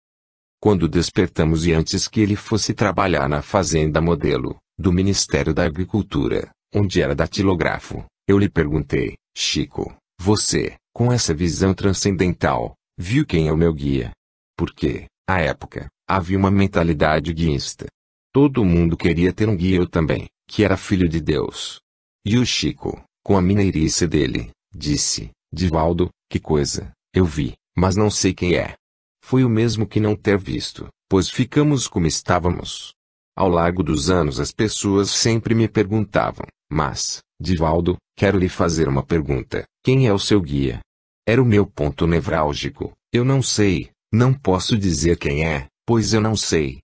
Quando despertamos e antes que ele fosse trabalhar na fazenda modelo, do Ministério da Agricultura, onde era datilógrafo, eu lhe perguntei, Chico, você, com essa visão transcendental, viu quem é o meu guia? Porque, à época, havia uma mentalidade guiísta. Todo mundo queria ter um guia, eu também, que era filho de Deus. E o Chico, com a mineirice dele, disse, Divaldo, que coisa, eu vi, mas não sei quem é. Foi o mesmo que não ter visto, pois ficamos como estávamos. Ao largo dos anos as pessoas sempre me perguntavam, mas, Divaldo, quero lhe fazer uma pergunta, quem é o seu guia? Era o meu ponto nevrálgico, eu não sei, não posso dizer quem é, pois eu não sei.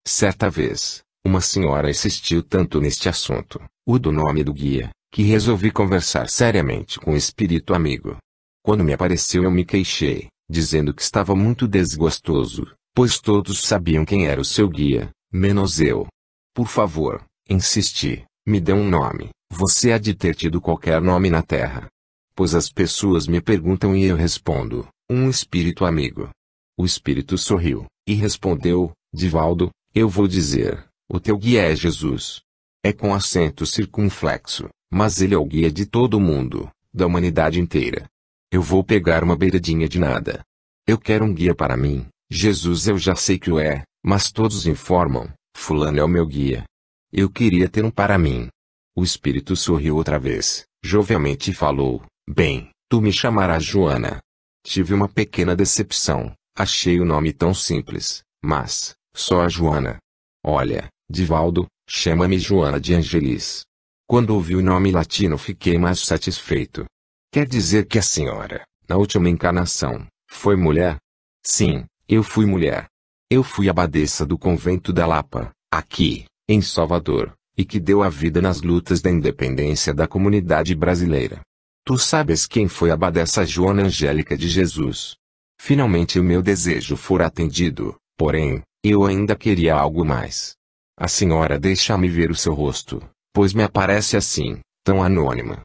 Certa vez, uma senhora insistiu tanto neste assunto, o do nome do guia, que resolvi conversar seriamente com o espírito amigo. Quando me apareceu eu me queixei, dizendo que estava muito desgostoso, pois todos sabiam quem era o seu guia, menos eu. Por favor, insisti, me dê um nome, você há de ter tido qualquer nome na Terra. Pois as pessoas me perguntam e eu respondo, um espírito amigo. O espírito sorriu, e respondeu, Divaldo, eu vou dizer, o teu guia é Jesus. É com acento circunflexo, mas ele é o guia de todo mundo, da humanidade inteira. Eu vou pegar uma beiradinha de nada. Eu quero um guia para mim, Jesus eu já sei que o é, mas todos informam, fulano é o meu guia. Eu queria ter um para mim. O espírito sorriu outra vez, jovialmente falou, bem, tu me chamarás Joana. Tive uma pequena decepção, achei o nome tão simples, mas, só a Joana. Olha, Divaldo, chama-me Joana de Angelis. Quando ouvi o nome latino fiquei mais satisfeito. Quer dizer que a senhora, na última encarnação, foi mulher? Sim, eu fui mulher. Eu fui abadesa do convento da Lapa, aqui, em Salvador, e que deu a vida nas lutas da independência da comunidade brasileira. Tu sabes quem foi a abadesa Joana Angélica de Jesus? Finalmente o meu desejo fora atendido, porém, eu ainda queria algo mais. A senhora deixa-me ver o seu rosto, pois me aparece assim, tão anônima.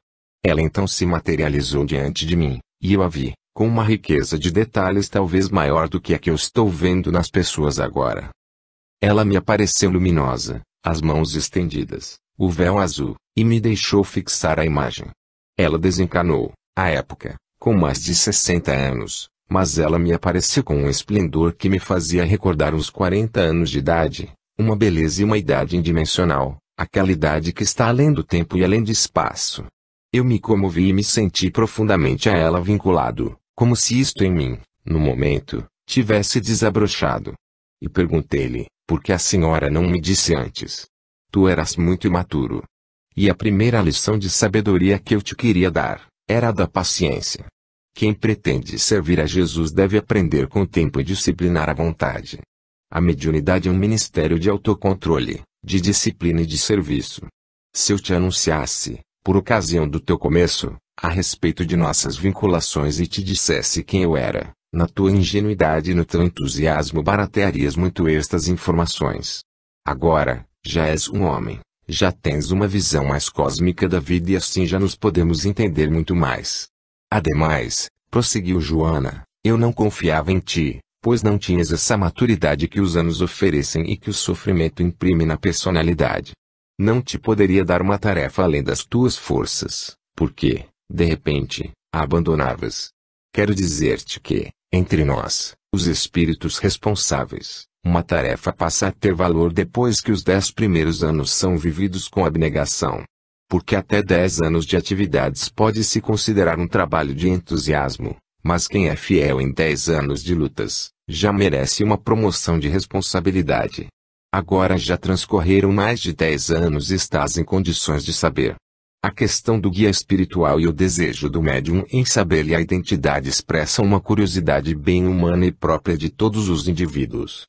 Ela então se materializou diante de mim, e eu a vi, com uma riqueza de detalhes talvez maior do que a que eu estou vendo nas pessoas agora. Ela me apareceu luminosa, as mãos estendidas, o véu azul, e me deixou fixar a imagem. Ela desencanou, à época, com mais de 60 anos, mas ela me apareceu com um esplendor que me fazia recordar uns 40 anos de idade, uma beleza e uma idade indimensional, aquela idade que está além do tempo e além do espaço. Eu me comovi e me senti profundamente a ela vinculado, como se isto em mim, no momento, tivesse desabrochado. E perguntei-lhe, por que a senhora não me disse antes? Tu eras muito imaturo. E a primeira lição de sabedoria que eu te queria dar, era a da paciência. Quem pretende servir a Jesus deve aprender com o tempo e disciplinar a vontade. A mediunidade é um ministério de autocontrole, de disciplina e de serviço. Se eu te anunciasse, por ocasião do teu começo, a respeito de nossas vinculações e te dissesse quem eu era, na tua ingenuidade e no teu entusiasmo baratearias muito estas informações. Agora, já és um homem, já tens uma visão mais cósmica da vida e assim já nos podemos entender muito mais. Ademais, prosseguiu Joana, eu não confiava em ti, pois não tinhas essa maturidade que os anos oferecem e que o sofrimento imprime na personalidade. Não te poderia dar uma tarefa além das tuas forças, porque, de repente, a abandonavas. Quero dizer-te que, entre nós, os espíritos responsáveis, uma tarefa passa a ter valor depois que os 10 primeiros anos são vividos com abnegação. Porque até 10 anos de atividades pode-se considerar um trabalho de entusiasmo, mas quem é fiel em 10 anos de lutas, já merece uma promoção de responsabilidade. Agora já transcorreram mais de 10 anos e estás em condições de saber. A questão do guia espiritual e o desejo do médium em saber-lhe a identidade expressam uma curiosidade bem humana e própria de todos os indivíduos.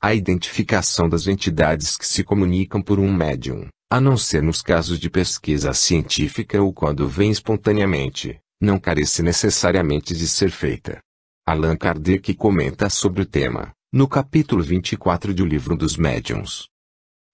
A identificação das entidades que se comunicam por um médium, a não ser nos casos de pesquisa científica ou quando vem espontaneamente, não carece necessariamente de ser feita. Allan Kardec comenta sobre o tema, no capítulo 24 do Livro dos Médiuns.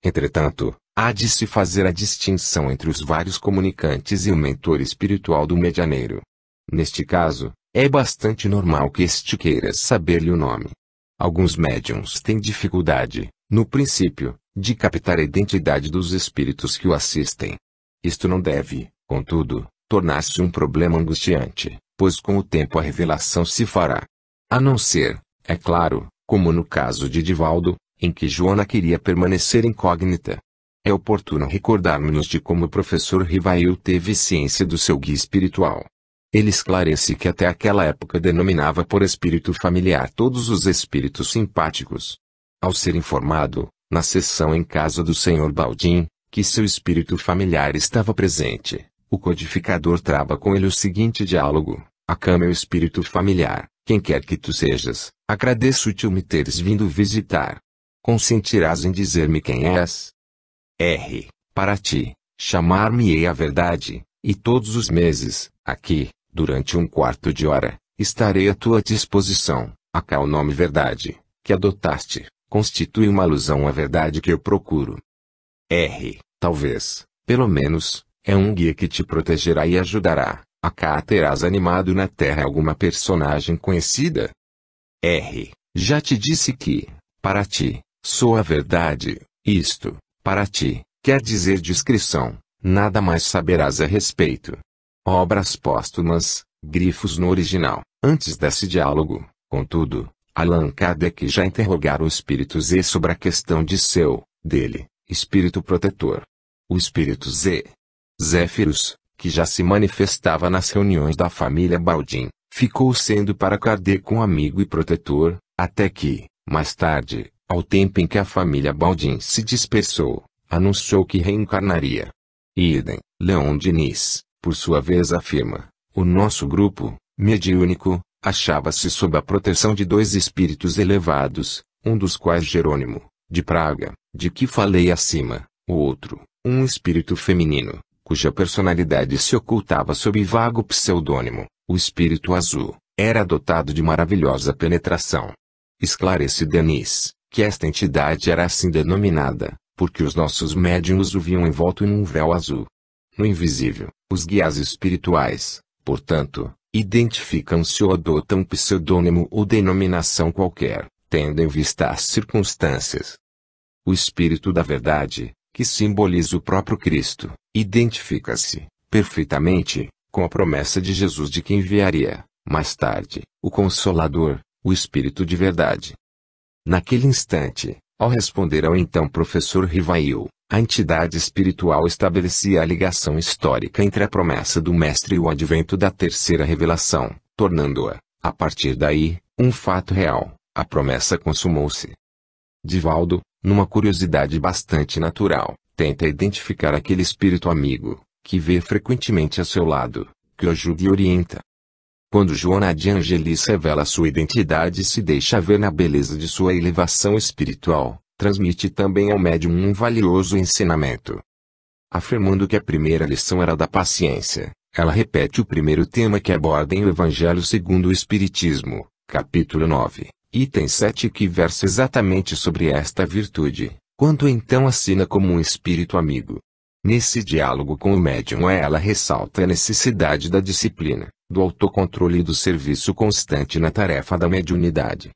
Entretanto, há de se fazer a distinção entre os vários comunicantes e o mentor espiritual do medianeiro. Neste caso, é bastante normal que este queira saber-lhe o nome. Alguns médiuns têm dificuldade, no princípio, de captar a identidade dos espíritos que o assistem. Isto não deve, contudo, tornar-se um problema angustiante, pois com o tempo a revelação se fará. A não ser, é claro, como no caso de Divaldo, em que Joana queria permanecer incógnita. É oportuno recordar-nos de como o professor Rivail teve ciência do seu guia espiritual. Ele esclarece que até aquela época denominava por espírito familiar todos os espíritos simpáticos. Ao ser informado, na sessão em casa do Sr. Baldin, que seu espírito familiar estava presente, o codificador trava com ele o seguinte diálogo: a cama é o espírito familiar, quem quer que tu sejas, agradeço-te o me teres vindo visitar. Consentirás em dizer-me quem és? Para ti, chamar-me-ei a verdade, e todos os meses, aqui, durante um quarto de hora, estarei à tua disposição. Acá o nome verdade, que adotaste, constitui uma alusão à verdade que eu procuro. Talvez, pelo menos, é um guia que te protegerá e ajudará. Acá terás animado na terra alguma personagem conhecida? Já te disse que, para ti, sou a verdade. Isto, para ti, quer dizer discrição, nada mais saberás a respeito. Obras póstumas, grifos no original. Antes desse diálogo, contudo, Allan Kardec já interrogara o espírito Z sobre a questão de dele, espírito protetor. O espírito Zéfiros, que já se manifestava nas reuniões da família Baldin, ficou sendo para Kardec um amigo e protetor, até que, mais tarde, ao tempo em que a família Baldin se dispersou, anunciou que reencarnaria. Idem, Leon Diniz, por sua vez afirma, o nosso grupo, mediúnico, achava-se sob a proteção de 2 espíritos elevados, um dos quais Jerônimo, de Praga, de que falei acima, o outro, um espírito feminino, cuja personalidade se ocultava sob vago pseudônimo, o espírito azul, era dotado de maravilhosa penetração. Esclarece Denis, que esta entidade era assim denominada, porque os nossos médiuns o viam envolto em um véu azul. No invisível, os guias espirituais, portanto, identificam-se ou adotam pseudônimo ou denominação qualquer, tendo em vista as circunstâncias. O Espírito da Verdade, que simboliza o próprio Cristo, identifica-se, perfeitamente, com a promessa de Jesus de que enviaria, mais tarde, o Consolador, o Espírito de Verdade. Naquele instante, Ao responder ao então professor Rivail, a entidade espiritual estabelecia a ligação histórica entre a promessa do mestre e o advento da terceira revelação, tornando-a, a partir daí, um fato real. A promessa consumou-se. Divaldo, numa curiosidade bastante natural, tenta identificar aquele espírito amigo, que vê frequentemente a seu lado, que o ajuda e orienta. Quando Joana de Angelis revela sua identidade e se deixa ver na beleza de sua elevação espiritual, transmite também ao médium um valioso ensinamento. Afirmando que a primeira lição era da paciência, ela repete o primeiro tema que aborda em O Evangelho segundo o Espiritismo, capítulo 9, item 7, que versa exatamente sobre esta virtude, quando então assina como um espírito amigo. Nesse diálogo com o médium ela ressalta a necessidade da disciplina, do autocontrole e do serviço constante na tarefa da mediunidade.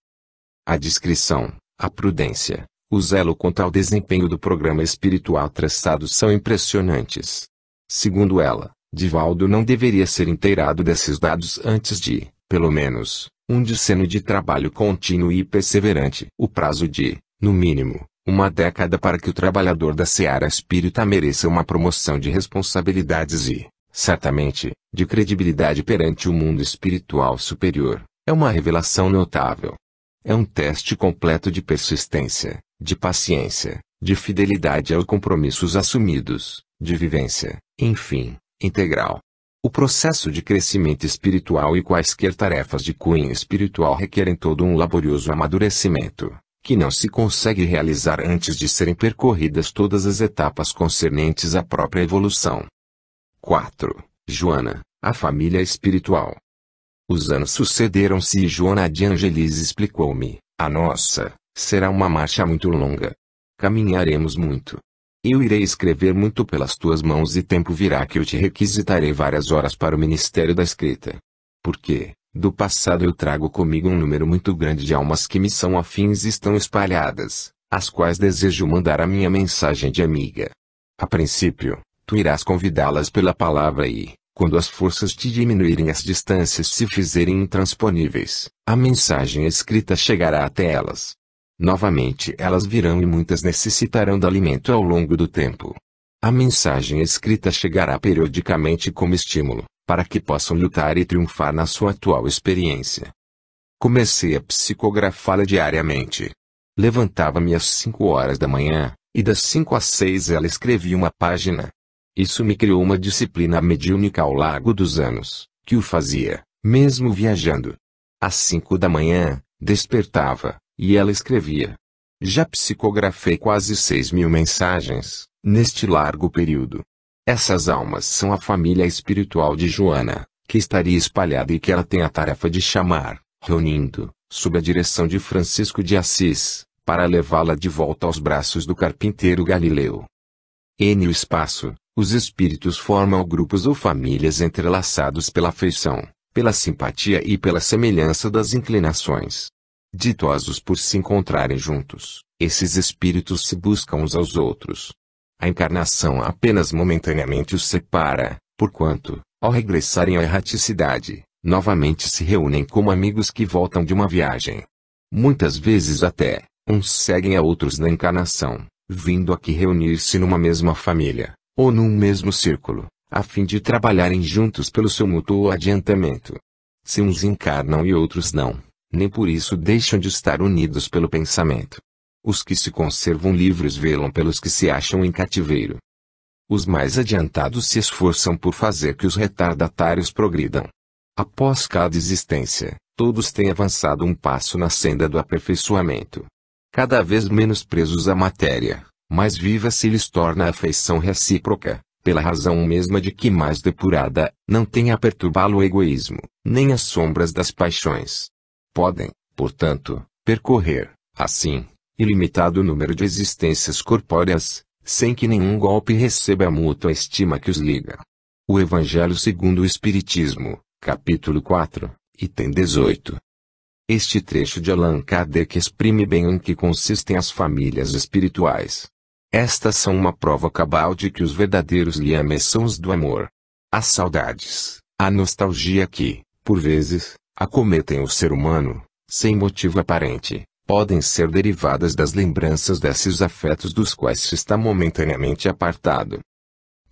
A discrição, a prudência, o zelo quanto ao desempenho do programa espiritual traçado são impressionantes. Segundo ela, Divaldo não deveria ser inteirado desses dados antes de, pelo menos, um decênio de trabalho contínuo e perseverante. O prazo de, no mínimo, uma década para que o trabalhador da seara espírita mereça uma promoção de responsabilidades e, certamente, de credibilidade perante o mundo espiritual superior, é uma revelação notável. É um teste completo de persistência, de paciência, de fidelidade aos compromissos assumidos, de vivência, enfim, integral. O processo de crescimento espiritual e quaisquer tarefas de cunho espiritual requerem todo um laborioso amadurecimento, que não se consegue realizar antes de serem percorridas todas as etapas concernentes à própria evolução. 4. Joana, a família espiritual. Os anos sucederam-se e Joana de Angelis explicou-me: a nossa, será uma marcha muito longa. Caminharemos muito. Eu irei escrever muito pelas tuas mãos e tempo virá que eu te requisitarei várias horas para o ministério da escrita. Porque, do passado eu trago comigo um número muito grande de almas que me são afins e estão espalhadas, às quais desejo mandar a minha mensagem de amiga. A princípio, tu irás convidá-las pela palavra e, quando as forças te diminuírem e as distâncias se fizerem intransponíveis, a mensagem escrita chegará até elas. Novamente elas virão e muitas necessitarão de alimento ao longo do tempo. A mensagem escrita chegará periodicamente como estímulo, para que possam lutar e triunfar na sua atual experiência. Comecei a psicografá-la diariamente. Levantava-me às 5 horas da manhã, e das 5 às 6 ela escrevia uma página. Isso me criou uma disciplina mediúnica ao largo dos anos, que o fazia, mesmo viajando. Às 5 da manhã, despertava, e ela escrevia. Já psicografei quase 6.000 mensagens, neste largo período. Essas almas são a família espiritual de Joana, que estaria espalhada e que ela tem a tarefa de chamar, reunindo, sob a direção de Francisco de Assis, para levá-la de volta aos braços do carpinteiro Galileu. O espaço, os espíritos formam grupos ou famílias entrelaçados pela afeição, pela simpatia e pela semelhança das inclinações. Ditosos por se encontrarem juntos, esses espíritos se buscam uns aos outros. A encarnação apenas momentaneamente os separa, porquanto, ao regressarem à erraticidade, novamente se reúnem como amigos que voltam de uma viagem. Muitas vezes até, uns seguem a outros na encarnação, vindo aqui reunir-se numa mesma família, ou num mesmo círculo, a fim de trabalharem juntos pelo seu mútuo adiantamento. Se uns encarnam e outros não, nem por isso deixam de estar unidos pelo pensamento. Os que se conservam livres velam pelos que se acham em cativeiro. Os mais adiantados se esforçam por fazer que os retardatários progridam. Após cada existência, todos têm avançado um passo na senda do aperfeiçoamento. Cada vez menos presos à matéria, mais viva se lhes torna a afeição recíproca, pela razão mesma de que mais depurada, não tem a perturbá-lo o egoísmo, nem as sombras das paixões. Podem, portanto, percorrer, assim, ilimitado número de existências corpóreas, sem que nenhum golpe receba a mútua estima que os liga. O Evangelho segundo o Espiritismo, capítulo 4, item 18. Este trecho de Allan Kardec exprime bem em que consistem as famílias espirituais. Estas são uma prova cabal de que os verdadeiros liames são os do amor. As saudades, a nostalgia que, por vezes, acometem o ser humano, sem motivo aparente, podem ser derivadas das lembranças desses afetos dos quais se está momentaneamente apartado.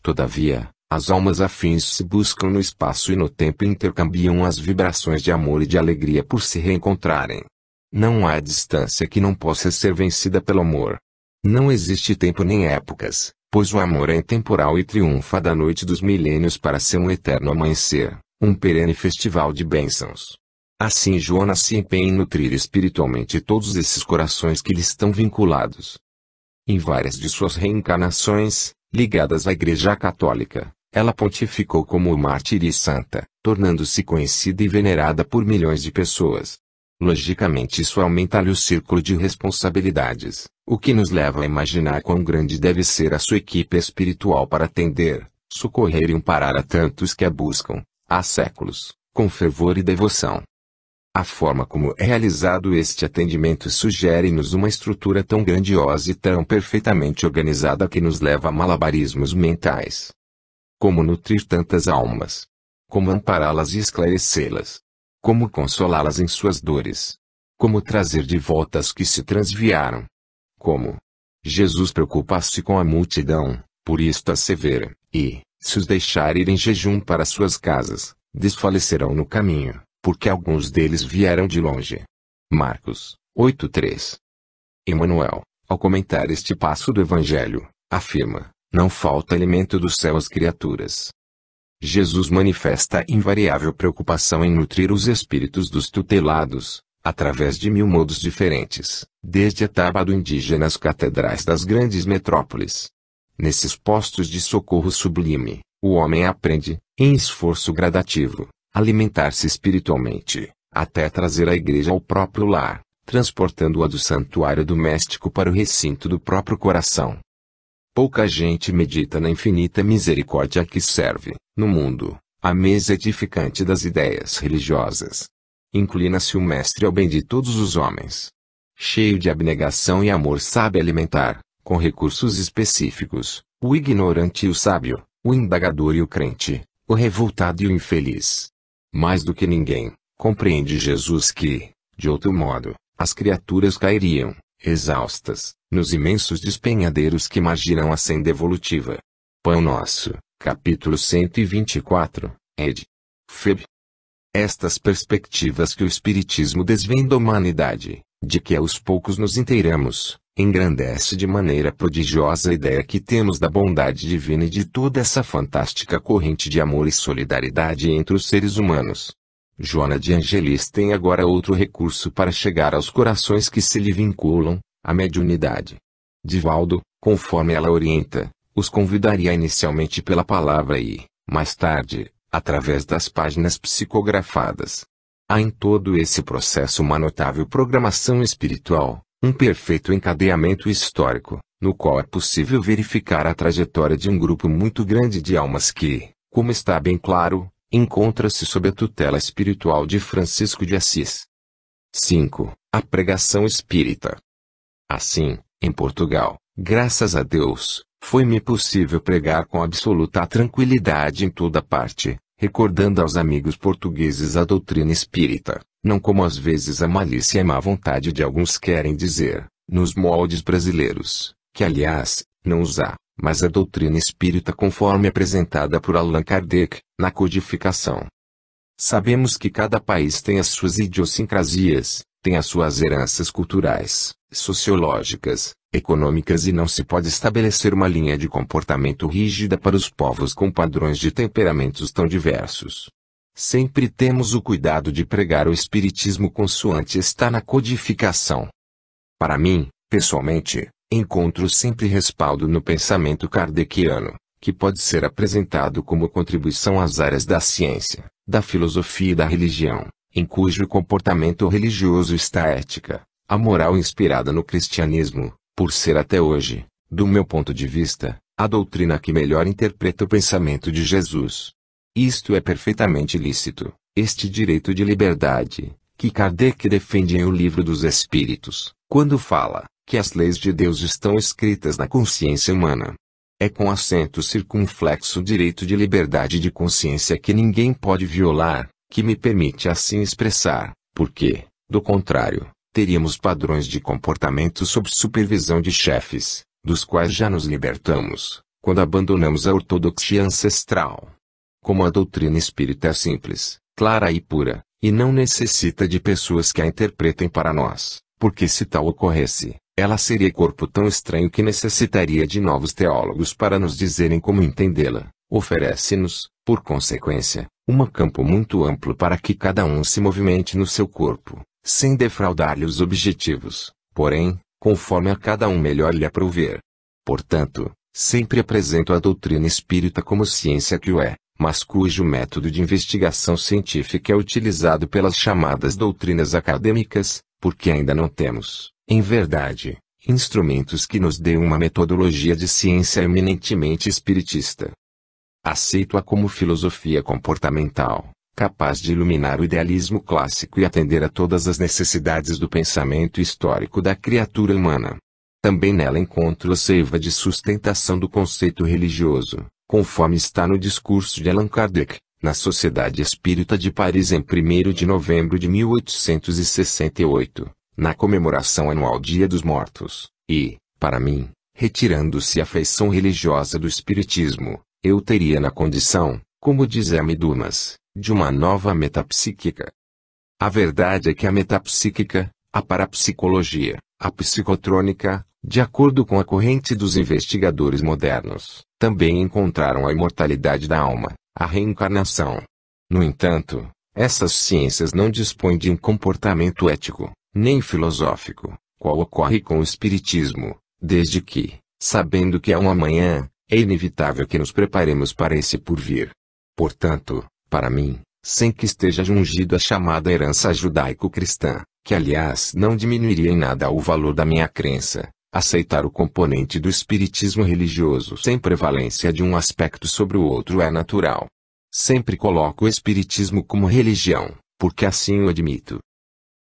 Todavia, as almas afins se buscam no espaço e no tempo e intercambiam as vibrações de amor e de alegria por se reencontrarem. Não há distância que não possa ser vencida pelo amor. Não existe tempo nem épocas, pois o amor é intemporal e triunfa da noite dos milênios para ser um eterno amanhecer, um perene festival de bênçãos. Assim Joana se empenha em nutrir espiritualmente todos esses corações que lhe estão vinculados. Em várias de suas reencarnações, ligadas à Igreja Católica, ela pontificou como mártir e santa, tornando-se conhecida e venerada por milhões de pessoas. Logicamente isso aumenta-lhe o círculo de responsabilidades, o que nos leva a imaginar quão grande deve ser a sua equipe espiritual para atender, socorrer e amparar a tantos que a buscam, há séculos, com fervor e devoção. A forma como é realizado este atendimento sugere-nos uma estrutura tão grandiosa e tão perfeitamente organizada que nos leva a malabarismos mentais. Como nutrir tantas almas? Como ampará-las e esclarecê-las? Como consolá-las em suas dores? Como trazer de volta as que se transviaram? Como? Jesus preocupa-se com a multidão, por isto assevera, e, se os deixar ir em jejum para suas casas, desfalecerão no caminho, porque alguns deles vieram de longe. Marcos 8:3. Emmanuel, ao comentar este passo do Evangelho, afirma: não falta alimento do céu às criaturas. Jesus manifesta invariável preocupação em nutrir os espíritos dos tutelados, através de 1000 modos diferentes, desde a tábua indígena às catedrais das grandes metrópoles. Nesses postos de socorro sublime, o homem aprende, em esforço gradativo, a alimentar-se espiritualmente, até trazer a igreja ao próprio lar, transportando-a do santuário doméstico para o recinto do próprio coração. Pouca gente medita na infinita misericórdia a que serve, no mundo, a mesa edificante das ideias religiosas. Inclina-se o mestre ao bem de todos os homens. Cheio de abnegação e amor sabe alimentar, com recursos específicos, o ignorante e o sábio, o indagador e o crente, o revoltado e o infeliz. Mais do que ninguém, compreende Jesus que, de outro modo, as criaturas cairiam, exaustas, nos imensos despenhadeiros que margirão a senda evolutiva. Pão Nosso, capítulo 124, ed. Feb. Estas perspectivas que o Espiritismo desvenda à humanidade, de que aos poucos nos inteiramos, engrandece de maneira prodigiosa a ideia que temos da bondade divina e de toda essa fantástica corrente de amor e solidariedade entre os seres humanos. Joana de Ângelis tem agora outro recurso para chegar aos corações que se lhe vinculam, a mediunidade. Divaldo, conforme ela orienta, os convidaria inicialmente pela palavra e, mais tarde, através das páginas psicografadas. Há em todo esse processo uma notável programação espiritual, um perfeito encadeamento histórico, no qual é possível verificar a trajetória de um grupo muito grande de almas que, como está bem claro, encontra-se sob a tutela espiritual de Francisco de Assis. 5. A pregação espírita. Assim, em Portugal, graças a Deus, foi-me possível pregar com absoluta tranquilidade em toda parte, recordando aos amigos portugueses a doutrina espírita, não como às vezes a malícia e a má vontade de alguns querem dizer, nos moldes brasileiros, que aliás, não os há, mas a doutrina espírita conforme apresentada por Allan Kardec, na codificação. Sabemos que cada país tem as suas idiosincrasias, tem as suas heranças culturais, sociológicas, econômicas e não se pode estabelecer uma linha de comportamento rígida para os povos com padrões de temperamentos tão diversos. Sempre temos o cuidado de pregar o espiritismo consoante está na codificação. Para mim, pessoalmente, encontro sempre respaldo no pensamento kardeciano, que pode ser apresentado como contribuição às áreas da ciência, da filosofia e da religião, em cujo comportamento religioso está a ética, a moral inspirada no cristianismo, por ser até hoje, do meu ponto de vista, a doutrina que melhor interpreta o pensamento de Jesus. Isto é perfeitamente lícito, este direito de liberdade, que Kardec defende em O Livro dos Espíritos, quando fala que as leis de Deus estão escritas na consciência humana. É com acento circunflexo o direito de liberdade de consciência que ninguém pode violar, que me permite assim expressar, porque, do contrário, teríamos padrões de comportamento sob supervisão de chefes, dos quais já nos libertamos, quando abandonamos a ortodoxia ancestral. Como a doutrina espírita é simples, clara e pura, e não necessita de pessoas que a interpretem para nós, porque se tal ocorresse, ela seria corpo tão estranho que necessitaria de novos teólogos para nos dizerem como entendê-la. Oferece-nos, por consequência, um campo muito amplo para que cada um se movimente no seu corpo, sem defraudar-lhe os objetivos, porém, conforme a cada um melhor lhe aprouver. Portanto, sempre apresento a doutrina espírita como ciência que o é, mas cujo método de investigação científica é utilizado pelas chamadas doutrinas acadêmicas, porque ainda não temos, em verdade, instrumentos que nos dêem uma metodologia de ciência eminentemente espiritista. Aceito-a como filosofia comportamental, capaz de iluminar o idealismo clássico e atender a todas as necessidades do pensamento histórico da criatura humana. Também nela encontro a seiva de sustentação do conceito religioso, conforme está no discurso de Allan Kardec, na Sociedade Espírita de Paris em 1º de novembro de 1868, na comemoração anual Dia dos Mortos, e, para mim, retirando-se a feição religiosa do espiritismo, eu teria na condição, como diz M. Dumas, de uma nova metapsíquica. A verdade é que a metapsíquica, a parapsicologia, a psicotrônica, de acordo com a corrente dos investigadores modernos, também encontraram a imortalidade da alma, a reencarnação. No entanto, essas ciências não dispõem de um comportamento ético, nem filosófico, qual ocorre com o espiritismo, desde que, sabendo que há um amanhã, é inevitável que nos preparemos para esse porvir. Portanto, para mim, sem que esteja jungido a chamada herança judaico-cristã, que aliás não diminuiria em nada o valor da minha crença, aceitar o componente do espiritismo religioso sem prevalência de um aspecto sobre o outro é natural. Sempre coloco o espiritismo como religião, porque assim o admito.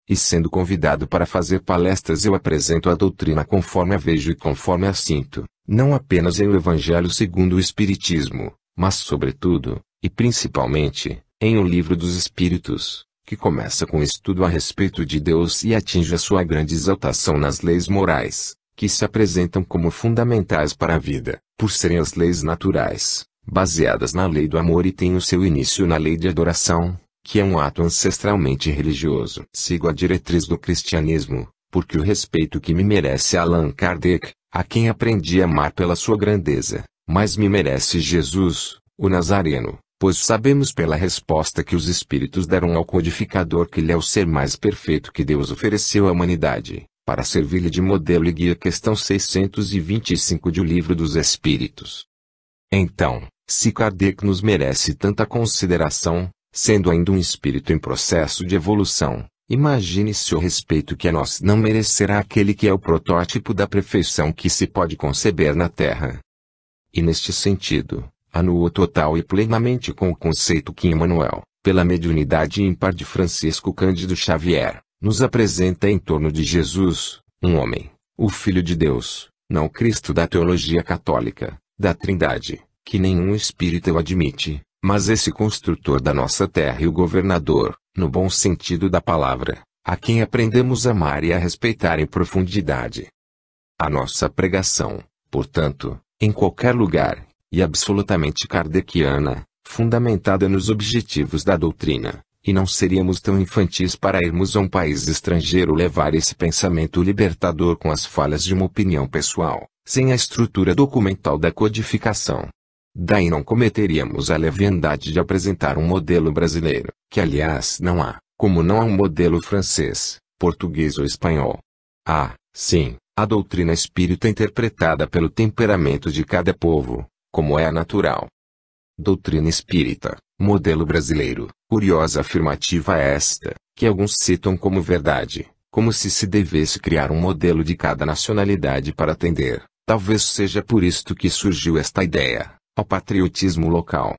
E sendo convidado para fazer palestras eu apresento a doutrina conforme a vejo e conforme a sinto, não apenas em o Evangelho segundo o Espiritismo, mas sobretudo, e principalmente, em O Livro dos Espíritos, que começa com estudo a respeito de Deus e atinge a sua grande exaltação nas leis morais, que se apresentam como fundamentais para a vida, por serem as leis naturais, baseadas na lei do amor e têm o seu início na lei de adoração, que é um ato ancestralmente religioso. Sigo a diretriz do cristianismo, porque o respeito que me merece Allan Kardec, a quem aprendi a amar pela sua grandeza, mas me merece Jesus, o Nazareno, pois sabemos pela resposta que os Espíritos deram ao codificador que ele é o ser mais perfeito que Deus ofereceu à humanidade, para servir-lhe de modelo e guia. Questão 625 de O Livro dos Espíritos. Então, se Kardec nos merece tanta consideração, sendo ainda um espírito em processo de evolução, imagine-se o respeito que a nós não merecerá aquele que é o protótipo da perfeição que se pode conceber na Terra. E neste sentido, anuo total e plenamente com o conceito que Emmanuel, pela mediunidade ímpar de Francisco Cândido Xavier, nos apresenta em torno de Jesus, um homem, o Filho de Deus, não Cristo da teologia católica, da Trindade, que nenhum espírita o admite, mas esse construtor da nossa terra e o governador, no bom sentido da palavra, a quem aprendemos a amar e a respeitar em profundidade. A nossa pregação, portanto, em qualquer lugar, e absolutamente kardeciana, fundamentada nos objetivos da doutrina, e não seríamos tão infantis para irmos a um país estrangeiro levar esse pensamento libertador com as falhas de uma opinião pessoal, sem a estrutura documental da codificação. Daí não cometeríamos a leviandade de apresentar um modelo brasileiro, que aliás não há, como não há um modelo francês, português ou espanhol. Há, sim, a doutrina espírita interpretada pelo temperamento de cada povo, como é natural. Doutrina espírita, modelo brasileiro. Curiosa afirmativa esta, que alguns citam como verdade, como se devesse criar um modelo de cada nacionalidade para atender. Talvez seja por isto que surgiu esta ideia, ao patriotismo local.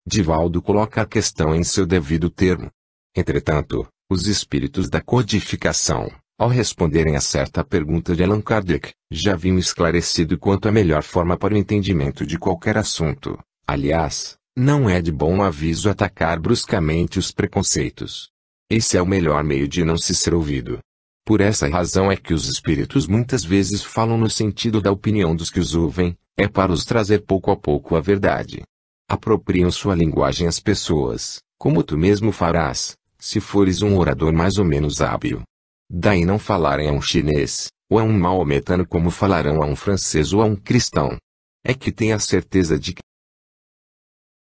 Divaldo coloca a questão em seu devido termo. Entretanto, os espíritos da codificação, ao responderem a certa pergunta de Allan Kardec, já haviam esclarecido quanto a melhor forma para o entendimento de qualquer assunto. Aliás, não é de bom aviso atacar bruscamente os preconceitos. Esse é o melhor meio de não se ser ouvido. Por essa razão é que os espíritos muitas vezes falam no sentido da opinião dos que os ouvem, é para os trazer pouco a pouco a verdade. Apropriam sua linguagem às pessoas, como tu mesmo farás, se fores um orador mais ou menos hábil. Daí não falarem a um chinês, ou a um maometano como falarão a um francês ou a um cristão. É que tem a certeza de que